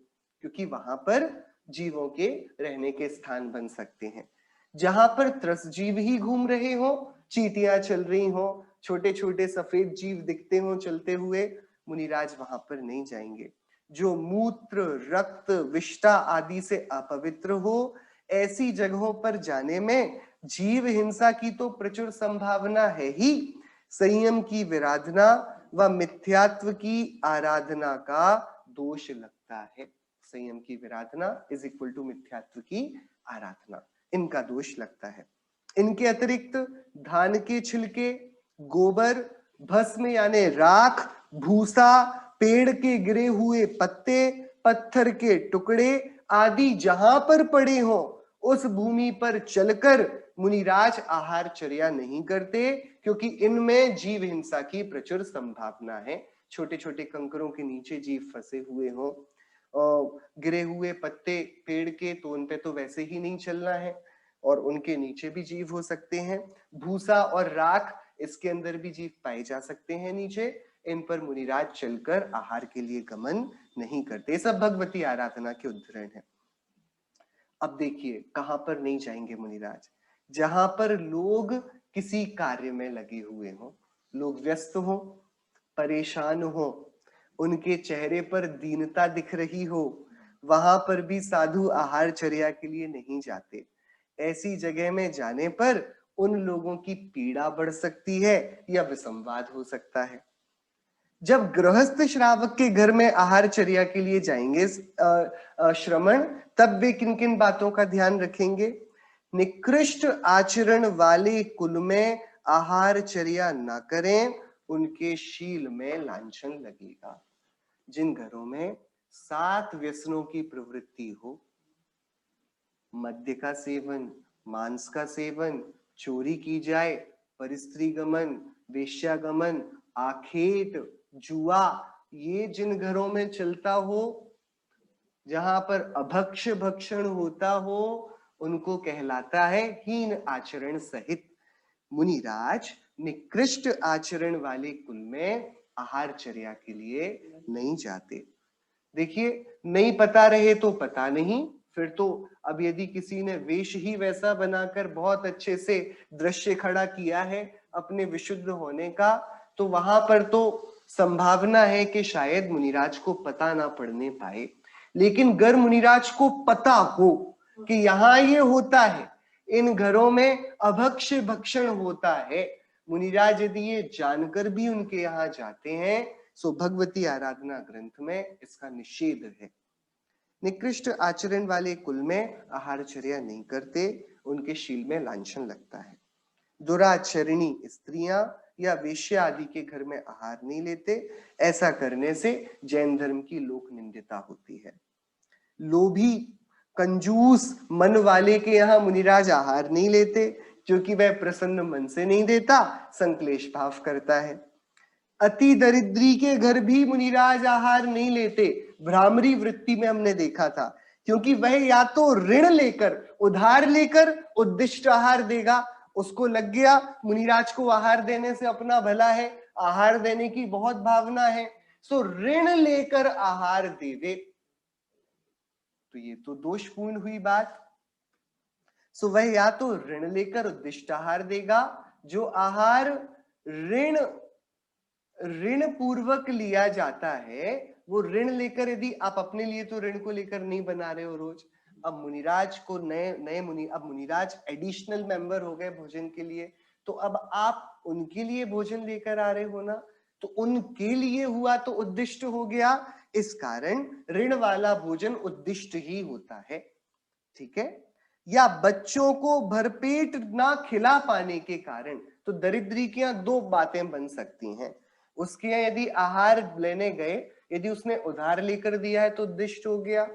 [SPEAKER 1] क्योंकि वहां पर जीवों के रहने के स्थान बन सकते हैं। जहां पर त्रस जीव ही घूम रहे हो, चींटियां चल रही हो, छोटे छोटे सफेद जीव दिखते हो चलते हुए, मुनिराज वहां पर नहीं जाएंगे। जो मूत्र, रक्त, विष्ठा आदि से अपवित्र हो, ऐसी जगहों पर जाने में जीव हिंसा की तो प्रचुर संभावना है ही, संयम की विराधना व मिथ्यात्व की आराधना का दोष लगता है। संयम की विराधना इज इक्वल टू मिथ्यात्व की आराधना, इनका दोष लगता है। इनके अतिरिक्त धान के छिलके, गोबर, भस्म यानी राख, भूसा, पेड़ के गिरे हुए पत्ते, पत्थर के टुकड़े आदि जहां पर पड़े हों उस भूमि पर चलकर मुनिराज आहारचर्या नहीं करते, क्योंकि इनमें जीव हिंसा की प्रचुर संभावना है। छोटे छोटे कंकरों के नीचे जीव फंसे हुए हों, गिरे हुए पत्ते पेड़ के, तो उन पे तो वैसे ही नहीं चलना है और उनके नीचे भी जीव हो सकते हैं। भूसा और राख, इसके अंदर भी जीव पाए जा सकते हैं नीचे, इन पर मुनिराज चलकर आहार के लिए गमन नहीं करते। सब भगवती आराधना के उदाहरण है। अब देखिए कहां पर नहीं जाएंगे मुनिराज, जहां पर लोग किसी कार्य में लगे हुए हों, लोग व्यस्त हों, परेशान हो, उनके चेहरे पर दीनता दिख रही हो, वहां पर भी साधु आहारचर्या के लिए नहीं जाते। ऐसी जगह में जाने पर उन लोगों की पीड़ा बढ़ सकती है या विसंवाद हो सकता है। जब गृहस्थ श्रावक के घर में आहारचर्या के लिए जाएंगे श्रमण, तब वे किन किन बातों का ध्यान रखेंगे? निकृष्ट आचरण वाले कुल में आहारचर्या न करें, उनके शील में लांछन लगेगा। जिन घरों में 7 व्यसनों की प्रवृत्ति हो, मद्य का सेवन, मांस का सेवन, चोरी की जाए, परिस्त्री गमन, वेश्यागमन, आखेट, जुआ, ये जिन घरों में चलता हो, जहां पर अभक्ष भक्षण होता हो, उनको कहलाता है हीन आचरण सहित। मुनिराज निकृष्ट आचरण वाले कुल में आहारचर्या के लिए नहीं जाते। देखिए, नहीं पता रहे तो पता नहीं, फिर तो अब यदि किसी ने वेश ही वैसा बनाकर बहुत अच्छे से दृश्य खड़ा किया है अपने विशुद्ध होने का, तो वहां पर तो संभावना है कि शायद मुनिराज को पता ना पड़ने पाए। लेकिन अगर मुनिराज को पता हो कि यहाँ ये होता है, इन घरों में अभक्ष भक्षण होता है, मुनिराज यदि ये जानकर भी उनके यहाँ जाते हैं, सो भगवती आराधना ग्रंथ में इसका निषेध है। निकृष्ट आचरण वाले कुल में आहारचर्या नहीं करते, उनके शील में लांछन लगता है। दुराचरणी स्त्रियां या वेश्या आदि के घर में आहार नहीं लेते, ऐसा करने से जैन धर्म की लोक निंदिता होती है। लोभी कंजूस मन वाले के यहाँ मुनिराज आहार नहीं लेते, क्योंकि वह प्रसन्न मन से नहीं देता, संक्लेश भाव करता है। अति दरिद्री के घर भी मुनिराज आहार नहीं लेते, भ्रामरी वृत्ति में हमने देखा था, क्योंकि वह या तो ऋण लेकर, उधार लेकर उद्दिष्ट आहार देगा, उसको लग गया मुनिराज को आहार देने से अपना भला है, आहार देने की बहुत भावना है, सो ऋण लेकर आहार देवे, तो ये तो दोषपूर्ण हुई बात। सो वह या तो ऋण लेकर उद्दिष्ट आहार देगा, जो आहार ऋण पूर्वक लिया जाता है, वो ऋण लेकर, यदि आप अपने लिए तो ऋण को लेकर नहीं बना रहे हो रोज, अब मुनिराज को अब मुनिराज एडिशनल मेंबर हो गए भोजन के लिए, तो अब आप उनके लिए भोजन लेकर आ रहे हो ना, तो उनके लिए हुआ तो उद्दिष्ट हो गया, इस कारण ऋण वाला भोजन उद्दिष्ट ही होता है। ठीक है? या बच्चों को भरपेट ना खिला पाने के कारण, तो दरिद्री की दो बातें बन सकती हैं। उसके यहाँ यदि आहार लेने गए, यदि उसने उधार लेकर दिया है तो उद्दिष्ट हो गया,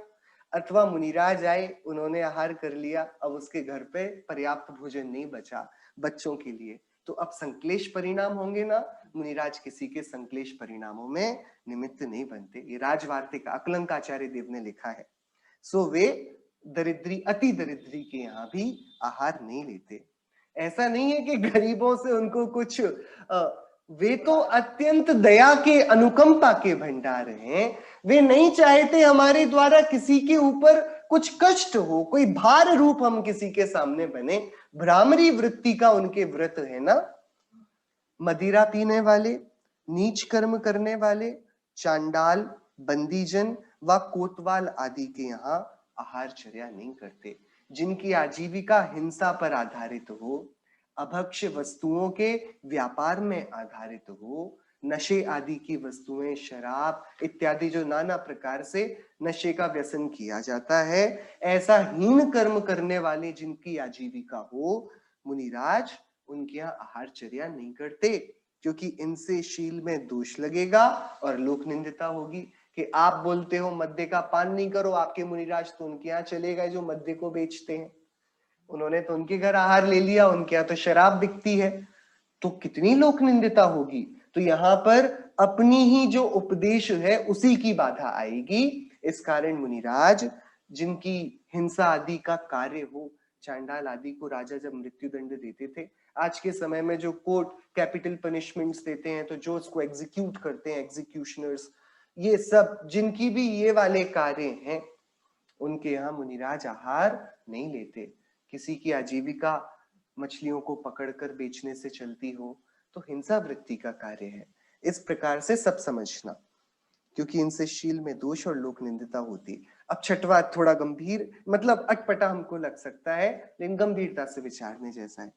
[SPEAKER 1] अथवा मुनिराज आए, उन्होंने आहार कर लिया, अब उसके घर पे पर्याप्त भोजन नहीं बचा बच्चों के लिए, तो अब संक्लेश परिणाम होंगे ना। मुनिराज किसी के संक्लेश परिणामों में निमित्त नहीं बनते, ये राजवार्तिक अकलंकाचार्य देव ने लिखा है। सो वे दरिद्री, अति दरिद्री के यहाँ भी आहार नहीं लेते। ऐसा नहीं है कि गरीबों से उनको कुछ वे तो अत्यंत दया के, अनुकंपा के भंडार हैं, वे नहीं चाहते हमारे द्वारा किसी के ऊपर कुछ कष्ट हो, कोई भार रूप हम किसी के सामने बने, भ्रामरी वृत्ति का उनके व्रत है ना। मदिरा पीने वाले, नीच कर्म करने वाले, चांडाल, बंदीजन व कोतवाल आदि के यहाँ आहारचर्या नहीं करते। जिनकी आजीविका हिंसा पर आधारित हो, अभक्ष्य वस्तुओं के व्यापार में आधारित हो, नशे आदि की वस्तुएं, शराब इत्यादि जो नाना प्रकार से नशे का व्यसन किया जाता है, ऐसा हीन कर्म करने वाले जिनकी आजीविका हो, मुनिराज उनके यहाँ आहारचर्या नहीं करते, क्योंकि इनसे शील में दोष लगेगा और लोक निंदिता होगी कि आप बोलते हो मद्य का पान नहीं करो, आपके मुनिराज तो उनके यहाँ चले गए जो मद्य को बेचते हैं, उन्होंने तो उनके घर आहार ले लिया, उनके यहाँ तो शराब बिकती है, तो कितनी लोक निंदिता होगी। तो यहाँ पर अपनी ही जो उपदेश है उसी की बाधा आएगी। इस कारण मुनिराज, जिनकी हिंसा आदि का कार्य हो, चांडाल आदि को राजा जब मृत्यु दंड देते थे, आज के समय में जो कोर्ट कैपिटल पनिशमेंट्स देते हैं, तो जो उसको एग्जीक्यूट करते हैं एग्जीक्यूशनर्स, ये सब जिनकी भी ये वाले कार्य हैं, उनके यहाँ मुनिराज आहार नहीं लेते। किसी की आजीविका मछलियों को पकड़कर बेचने से चलती हो तो हिंसा वृत्ति का कार्य है। इस प्रकार से सब समझना, क्योंकि इनसे शील में दोष और लोक निंदिता होती। अब छठवां थोड़ा गंभीर, मतलब अटपटा हमको लग सकता है, लेकिन गंभीरता से विचारने जैसा है।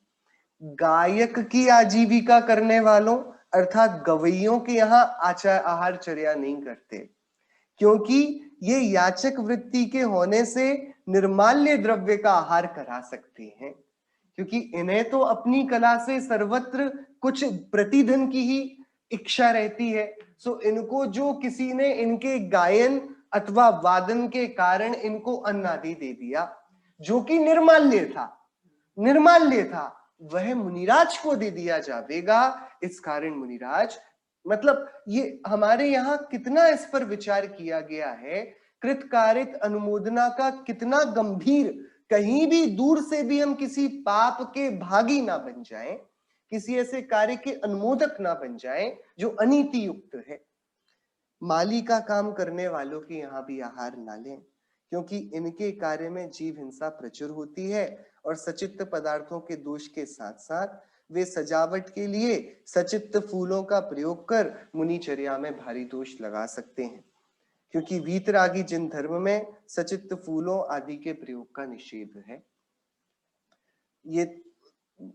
[SPEAKER 1] गायक की आजीविका करने वालों अर्थात गवैयों के यहाँ आहारचर्या नहीं करते, क्योंकि ये याचक वृत्ति के होने से निर्माल्य द्रव्य का आहार करा सकते हैं, क्योंकि इन्हें तो अपनी कला से सर्वत्र कुछ प्रतिधन की ही इच्छा रहती है। सो इनको जो किसी ने इनके गायन अथवा वादन के कारण इनको अन्न आदि दे दिया, जो कि निर्माल्य था, वह मुनिराज को दे दिया जाएगा। इस कारण मुनिराज, मतलब ये हमारे यहाँ कितना इस पर विचार किया गया है, कृतकारित अनुमोदना का कितना गंभीर, कहीं भी दूर से भी हम किसी पाप के भागी ना बन जाएं, किसी ऐसे कार्य के अनुमोदक ना बन जाएं जो अनीति युक्त है। माली का काम करने वालों के यहाँ भी आहार ना लें, क्योंकि इनके कार्य में जीव हिंसा प्रचुर होती है और सचित्त पदार्थों के दोष के साथ साथ वे सजावट के लिए सचित्त फूलों का प्रयोग कर मुनिचर्या में भारी दोष लगा सकते हैं, क्योंकि वीतरागी जिन धर्म में सचित्त फूलों आदि के प्रयोग का निषेध है। ये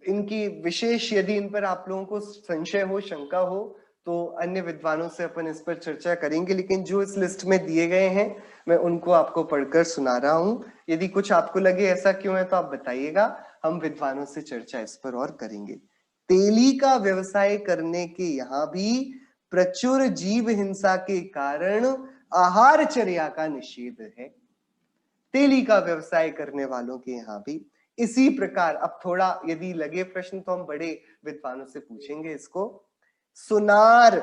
[SPEAKER 1] इनकी विशेष, यदि इन पर आप लोगों को संशय हो, शंका हो, तो अन्य विद्वानों से अपन इस पर चर्चा करेंगे, लेकिन जो इस लिस्ट में दिए गए हैं मैं उनको आपको पढ़कर सुना रहा हूं। यदि कुछ आपको लगे ऐसा क्यों है तो आप बताइएगा, हम विद्वानों से चर्चा इस पर और करेंगे। तेली का व्यवसाय करने के यहाँ भी प्रचुर जीव हिंसा के कारण आहारचर्या का निषेध है। तेली का व्यवसाय करने वालों के यहाँ भी इसी प्रकार। अब थोड़ा यदि लगे प्रश्न तो हम बड़े विद्वानों से पूछेंगे इसको। सुनार,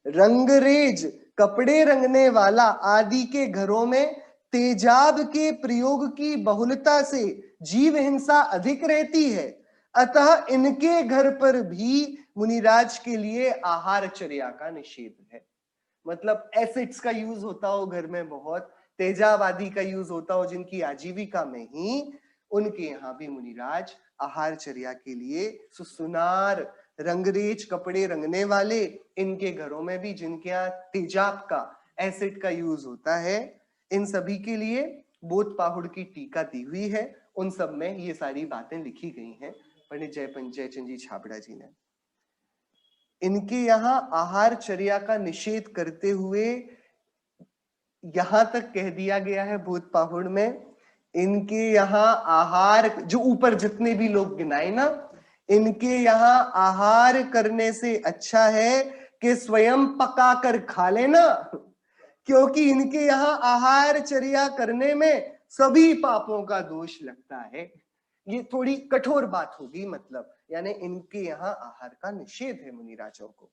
[SPEAKER 1] रंगरेज, कपड़े रंगने वाला आदि के घरों में तेजाब के प्रयोग की बहुलता से जीव हिंसा अधिक रहती है, अतः इनके घर पर भी मुनिराज के लिए आहारचर्या का निषेध है। मतलब एसिड्स का यूज होता हो घर में, बहुत तेजाब आदि का यूज होता हो जिनकी आजीविका में ही, उनके यहाँ भी मुनिराज आहारचर्या के लिए सुनार, रंगरेज, कपड़े रंगने वाले, इनके घरों में भी जिनके यहाँ तेजाब का, एसिड का यूज होता है, इन सभी के लिए बोध पाहुड़ की टीका दी हुई है। उन सब में ये सारी बातें लिखी गई हैं पंडित जयचंद जी छाबड़ा जी ने। इनके यहाँ आहारचर्या का निषेध करते हुए यहां तक कह दिया गया है बोध पाहुड़ में, इनके यहाँ आहार, जो ऊपर जितने भी लोग गिनाए ना, इनके यहाँ आहार करने से अच्छा है कि स्वयं पका कर खा लेना, क्योंकि इनके यहाँ आहारचर्या करने में सभी पापों का दोष लगता है। ये थोड़ी कठोर बात होगी, मतलब यानी इनके यहाँ आहार का निषेध है मुनिराजों को।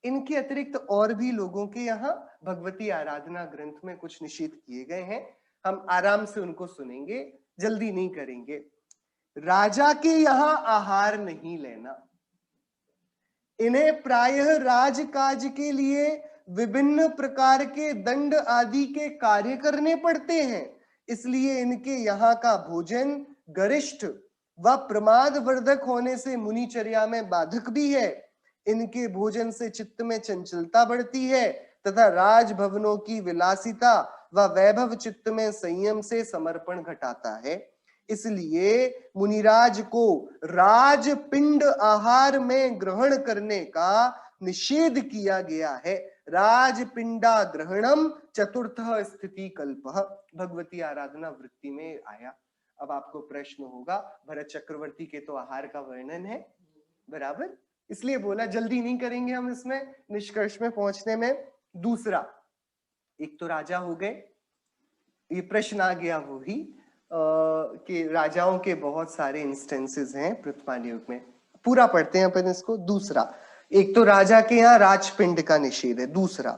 [SPEAKER 1] इनके अतिरिक्त और भी लोगों के यहाँ भगवती आराधना ग्रंथ में कुछ निषेध किए गए हैं, हम आराम से उनको सुनेंगे, जल्दी नहीं करेंगे। राजा के यहाँ आहार नहीं लेना, इन्हें प्रायः राजकाज के लिए विभिन्न प्रकार के दंड आदि के कार्य करने पड़ते हैं, इसलिए इनके यहाँ का भोजन गरिष्ठ व प्रमाद वर्धक होने से मुनिचर्या में बाधक भी है। इनके भोजन से चित्त में चंचलता बढ़ती है तथा राजभवनों की विलासिता व वैभव चित्त में संयम से समर्पण घटाता है। इसलिए मुनिराज को राजपिंड आहार में ग्रहण करने का निषेध किया गया है। राजपिंडा ग्रहणम चतुर्थ स्थिति कल्पः भगवती आराधना वृत्ति में आया। अब आपको प्रश्न होगा, भरत चक्रवर्ती के तो आहार का वर्णन है, बराबर, इसलिए बोला जल्दी नहीं करेंगे हम इसमें निष्कर्ष में पहुंचने में। दूसरा, एक तो राजा हो गए, ये प्रश्न आ गया वो ही कि राजाओं के बहुत सारे इंस्टेंसेस हैं प्रथमान युग में, पूरा पढ़ते हैं अपन इसको। दूसरा, एक तो राजा के यहाँ राजपिंड का निषेध है। दूसरा,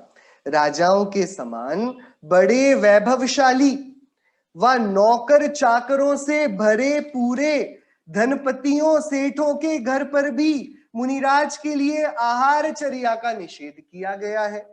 [SPEAKER 1] राजाओं के समान बड़े वैभवशाली व नौकर चाकरों से भरे पूरे धनपतियों सेठों के घर पर भी मुनिराज के लिए आहारचर्या का निषेध किया गया है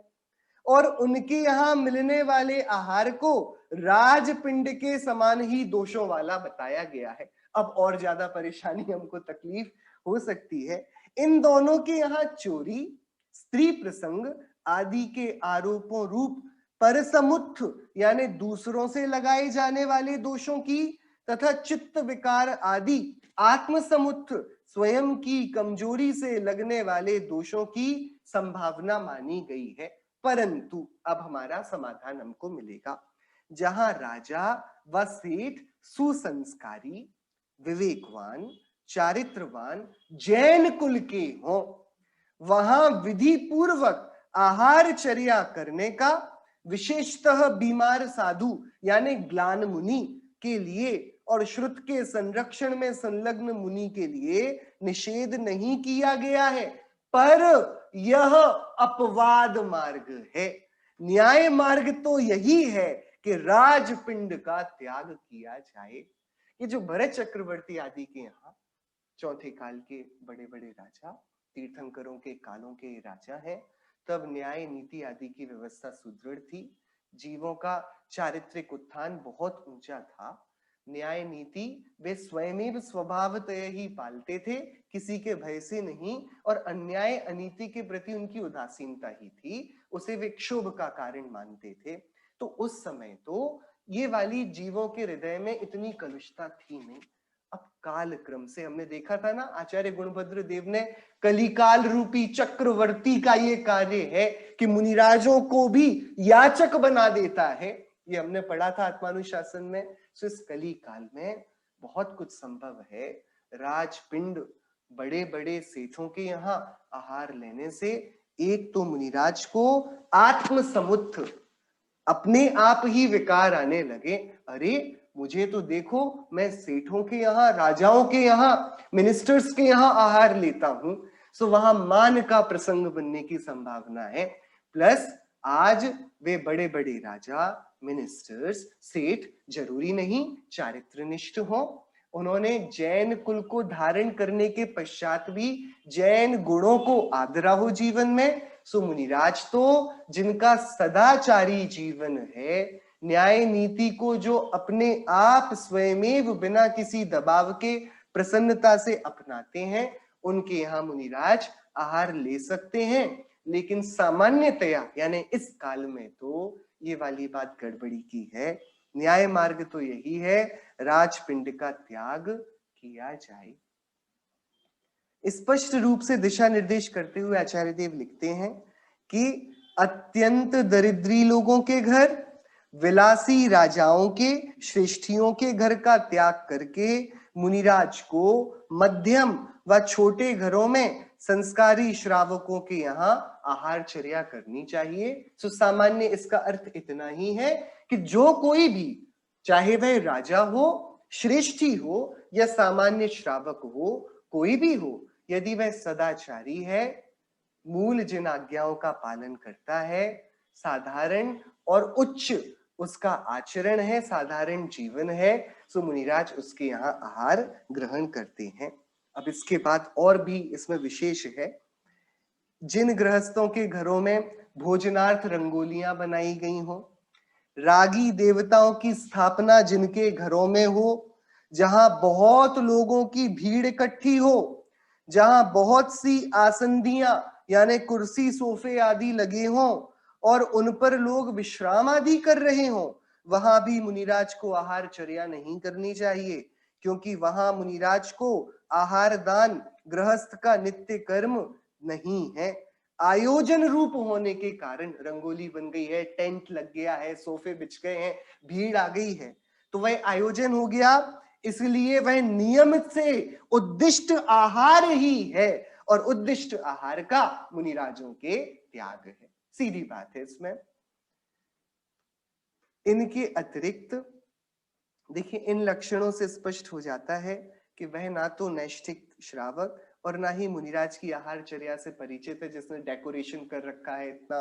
[SPEAKER 1] और उनके यहाँ मिलने वाले आहार को राजपिंड के समान ही दोषों वाला बताया गया है। अब और ज्यादा परेशानी हमको तकलीफ हो सकती है। इन दोनों के यहाँ चोरी, स्त्री प्रसंग आदि के आरोपों रूप परसमुत्थ यानी दूसरों से लगाए जाने वाले दोषों की तथा चित्त विकार आदि आत्मसमुत्थ स्वयं की कमजोरी से लगने वाले दोषों की संभावना मानी गई है। परंतु अब हमारा समाधान हमको मिलेगा, जहां राजा व सेठ सुसंस्कारी, विवेकवान, चारित्रवान जैन कुल के हों, वहां विधि पूर्वक आहारचर्या करने का विशेषतः बीमार साधु यानी ग्लान मुनि के लिए और श्रुत के संरक्षण में संलग्न मुनि के लिए निषेध नहीं किया गया है, पर यह अपवाद मार्ग है। न्याय मार्ग तो यही है कि राजपिंड का त्याग किया जाए। ये जो भरत चक्रवर्ती आदि के यहाँ चौथे काल के बड़े बड़े राजा, तीर्थंकरों के कालों के राजा हैं, तब न्याय नीति आदि की व्यवस्था सुदृढ़ थी, जीवों का चारित्रिक उत्थान बहुत ऊंचा था। न्याय नीति वे स्वयं स्वभावतः ही पालते थे, किसी के भय से नहीं, और अन्याय अनीति के प्रति उनकी उदासीनता ही थी, उसे वे क्षोभ का कारण मानते थे। तो उस समय तो ये वाली जीवों के हृदय में इतनी कलुषता थी नहीं। अब काल क्रम से हमने देखा था ना, आचार्य गुणभद्र देव ने कलिकाल रूपी चक्रवर्ती का ये कार्य है कि मुनिराजों को भी याचक बना देता है, ये हमने पढ़ा था आत्मानुशासन में। तो इस कली काल में बहुत कुछ संभव है। राजपिंड बड़े बड़े सेठों के यहाँ आहार लेने से एक तो मुनिराज को आत्मसमुत्थ अपने आप ही विकार आने लगे, अरे मुझे तो देखो, मैं सेठों के यहाँ, राजाओं के यहाँ, मिनिस्टर्स के यहाँ आहार लेता हूं, सो वहां मान का प्रसंग बनने की संभावना है। प्लस आज वे बड़े बड़े राजा, मिनिस्टर्स, सेठ जरूरी नहीं चारित्रनिष्ठ हो, उन्होंने जैन कुल को धारण करने के पश्चात भी जैन गुणों को आदरा हो जीवन में। सो मुनिराज तो जिनका सदाचारी जीवन है, न्याय नीति को जो अपने आप स्वयमेव बिना किसी दबाव के प्रसन्नता से अपनाते हैं, उनके यहाँ मुनिराज आहार ले सकते हैं। लेकिन सामान्यतया यानी इस काल में तो ये वाली बात गड़बड़ी की है। न्याय मार्ग तो यही है, राजपिंड का त्याग किया जाए। स्पष्ट रूप से दिशा निर्देश करते हुए आचार्य देव लिखते हैं कि अत्यंत दरिद्री लोगों के घर, विलासी राजाओं के, श्रेष्ठियों के घर का त्याग करके मुनिराज को मध्यम व छोटे घरों में संस्कारी श्रावकों के यहाँ आहारचर्या करनी चाहिए। तो सामान्य इसका अर्थ इतना ही है कि जो कोई भी, चाहे वह राजा हो, श्रेष्ठी हो या सामान्य श्रावक हो, कोई भी हो, यदि वह सदाचारी है, मूल जिन आज्ञाओं का पालन करता है, साधारण और उच्च उसका आचरण है, साधारण जीवन है, सो मुनिराज उसके यहाँ आहार ग्रहण करते हैं। अब इसके बाद और भी इसमें विशेष है, जिन गृहस्थों के घरों में भोजनार्थ रंगोलियां बनाई गई हो, रागी देवताओं की स्थापना जिनके घरों में हो, जहां बहुत लोगों की भीड़ इकट्ठी हो, जहां बहुत सी आसंदियां यानी कुर्सी सोफे आदि लगे हों और उन पर लोग विश्राम आदि कर रहे हों, वहां भी मुनिराज को आहारचर्या नहीं करनी चाहिए, क्योंकि वहां मुनिराज को आहार दान गृहस्थ का नित्य कर्म नहीं है। आयोजन रूप होने के कारण रंगोली बन गई है, टेंट लग गया है, सोफे बिछ गए हैं, भीड़ आ गई है, तो वह आयोजन हो गया, इसलिए वह नियमित से उद्दिष्ट आहार ही है, और उद्दिष्ट आहार का मुनिराजों के त्याग है। सीधी बात है इसमें। इनके अतिरिक्त देखिए, इन लक्षणों से स्पष्ट हो जाता है कि वह ना तो नैष्ठिक श्रावक और ना ही मुनिराज की आहारचर्या से परिचित है, जिसने डेकोरेशन कर रखा है इतना।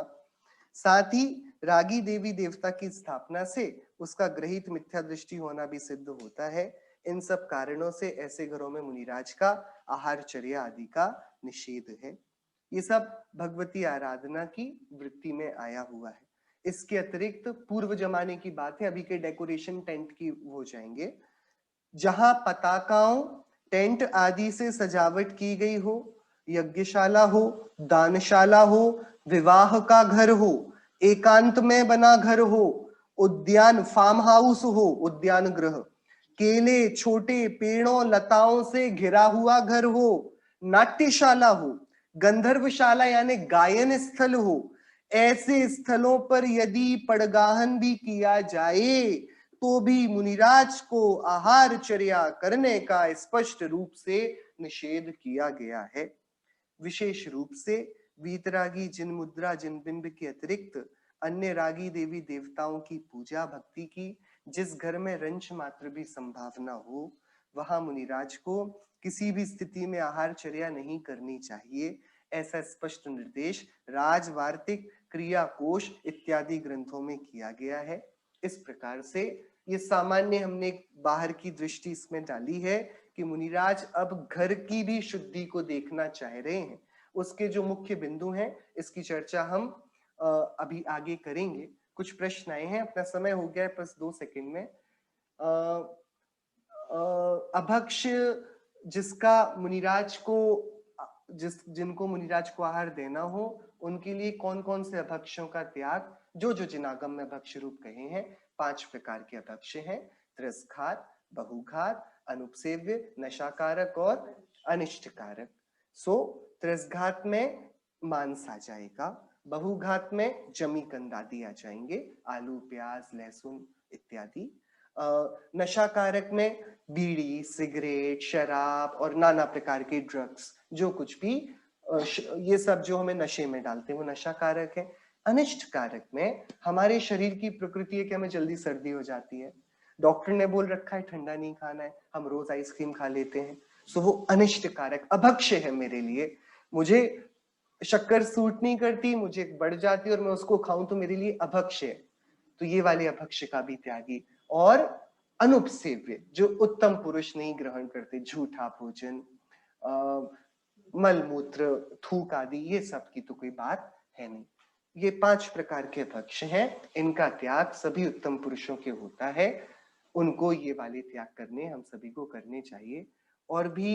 [SPEAKER 1] साथ ही रागी देवी देवता की स्थापना से उसका ग्रहित मिथ्या दृष्टि होना भी सिद्ध होता है। इन सब कारणों से ऐसे घरों में मुनिराज का आहारचर्या आदि का निषेध है। ये सब भगवती आराधना की वृत्ति में आया हुआ है। इसके अतिरिक्त पूर्व जमाने की बात है, अभी के डेकोरेशन टेंट की हो जाएंगे, जहां पताकाओं टेंट आदि से सजावट की गई हो, यज्ञशाला हो, दानशाला हो, विवाह का घर हो, एकांत में बना घर हो, उद्यान फार्म हाउस हो, उद्यान गृह, केले छोटे पेड़ों लताओं से घिरा हुआ घर हो, नाट्यशाला हो, गंधर्वशाला यानी गायन स्थल हो, ऐसे स्थलों पर यदि पड़गाहन भी किया जाए तो भी मुनिराज को आहारचर्या करने का स्पष्ट रूप से निषेध किया गया है। विशेष रूप से वीतरागी जिन मुद्रा जिन बिंब के अतिरिक्त अन्य रागी देवी देवताओं की पूजा भक्ति की जिस घर में रंच मात्र भी संभावना हो, वहां मुनिराज को किसी भी स्थिति में आहारचर्या नहीं करनी चाहिए, ऐसा स्पष्ट निर्देश राजवार्तिक, क्रियाकोश इत्यादि ग्रंथों में किया गया है। इस प्रकार से ये सामान्य हमने बाहर की दृष्टि इसमें डाली है कि मुनिराज अब घर की भी शुद्धि को देखना चाह रहे हैं। उसके जो मुख्य बिंदु हैं, इसकी चर्चा हम अभी आगे करेंगे। कुछ प्रश्न आए हैं, अपना समय हो गया है, बस 2 सेकंड में। अभक्ष जिसका मुनिराज को जिनको मुनिराज को आहार देना हो, उनके लिए कौन कौन से अभक्षों का त्याग, जो जिनागम में भक्ष रूप कहे हैं, 5 प्रकार के अभक्ष हैं। तिरस्कार, बहुघात, अनुपसेव्य, नशाकारक और अनिष्टकारक। सो तिरस्घात में मांस आ जाएगा, बहुघात में जमी कंद आदि आ जाएंगे, आलू प्याज लहसुन इत्यादि। नशाकारक में बीड़ी, सिगरेट, शराब और नाना प्रकार के ड्रग्स, जो कुछ भी ये सब जो हमें नशे में डालते हैं वो नशाकारक है। अनिष्ट कारक में हमारे शरीर की प्रकृति है कि हमें जल्दी सर्दी हो जाती है, डॉक्टर ने बोल रखा है ठंडा नहीं खाना है, हम रोज आइसक्रीम खा लेते हैं, सो वो अनिष्ट कारक अभक्ष्य है मेरे लिए। मुझे शक्कर सूट नहीं करती, मुझे बढ़ जाती और मैं उसको खाऊं तो मेरे लिए अभक्ष्य है, तो ये वाले अभक्ष्य का भी त्यागी। और अनुपसेव्य, जो उत्तम पुरुष नहीं ग्रहण करते, झूठा भोजन, मलमूत्र, थूक आदि, ये सब की तो कोई बात है नहीं। ये 5 प्रकार के भक्ष्य हैं, इनका त्याग सभी उत्तम पुरुषों के होता है, उनको ये वाले त्याग करने हम सभी को करने चाहिए। और भी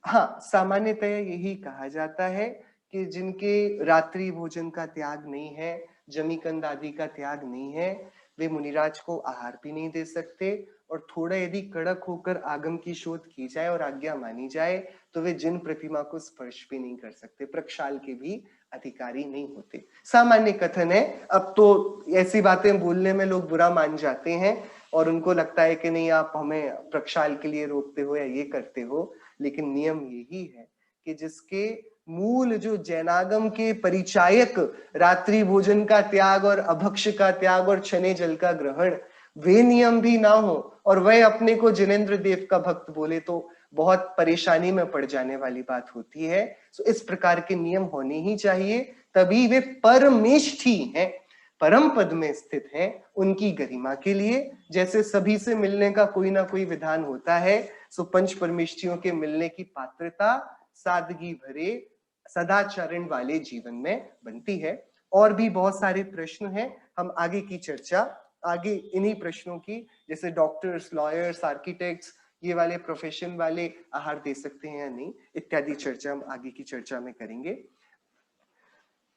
[SPEAKER 1] हाँ, सामान्यतः यही कहा जाता है कि जिनके रात्रि भोजन का त्याग नहीं है, जमीकंद आदि का त्याग नहीं है, वे मुनिराज को आहार भी नहीं दे सकते, और थोड़ा यदि कड़क होकर आगम की शोध की जाए और आज्ञा मानी जाए तो वे जिन प्रतिमा को स्पर्श भी नहीं कर सकते, प्रक्षाल के भी अधिकारी नहीं होते। सामान्य कथन है, अब तो ऐसी बातें बोलने में लोग बुरा मान जाते हैं और उनको लगता है कि नहीं आप हमें प्रक्षाल के लिए रोकते हो या ये करते हो, लेकिन नियम यही है कि जिसके मूल जो जैनागम के परिचायक रात्रि भोजन का त्याग और अभक्ष्य का त्याग और छने जल का ग्रहण, वे नियम भी ना हो और वह अपने को जिनेंद्र देव का भक्त बोले तो बहुत परेशानी में पड़ जाने वाली बात होती है। सो इस प्रकार के नियम होने ही चाहिए, तभी वे परमेष्ठी हैं, परम पद में स्थित हैं। उनकी गरिमा के लिए जैसे सभी से मिलने का कोई ना कोई विधान होता है, सो पंच परमेष्ठियों के मिलने की पात्रता सादगी भरे सदाचरण वाले जीवन में बनती है। और भी बहुत सारे प्रश्न हैं, हम आगे की चर्चा आगे इन्हीं प्रश्नों की, जैसे डॉक्टर्स, लॉयर्स, आर्किटेक्ट्स, ये वाले प्रोफेशन वाले आहार दे सकते हैं या नहीं, इत्यादि चर्चा हम आगे की चर्चा में करेंगे।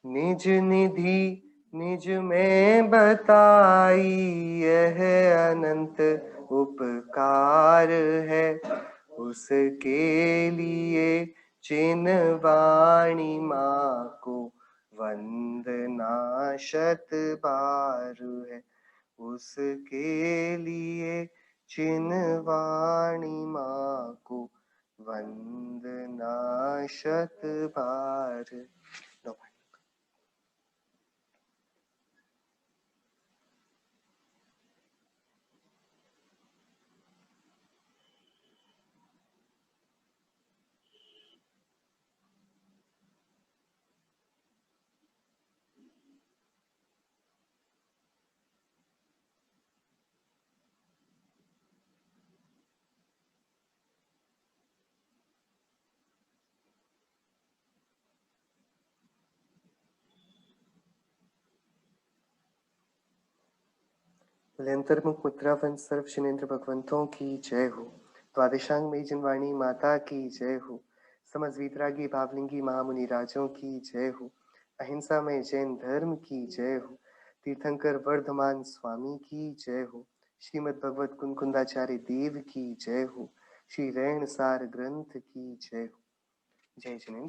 [SPEAKER 1] निज निधि निज में बताई यह अनंत उपकार है, उसके लिए जिन वाणी माँ को वंदना शत बार है, उसके लिए जिन वाणी माँ को वंदना शत बार। नो। अंतर्मुख मुद्रा वन सर्व शनेन्द्र भगवंतों की जय हो। द्वादशांग मई जनवाणी माता की जय हो। समझ वीतरागी भावलिंगी महामुनि राजों की जय हो। अहिंसा में जैन धर्म की जय हो। तीर्थंकर वर्धमान स्वामी की जय हो। श्रीमद् भगवत कुंकुंदाचार्य देव की जय हो। श्री रैण सार ग्रंथ की जय हो। जय जिनेन्द्र।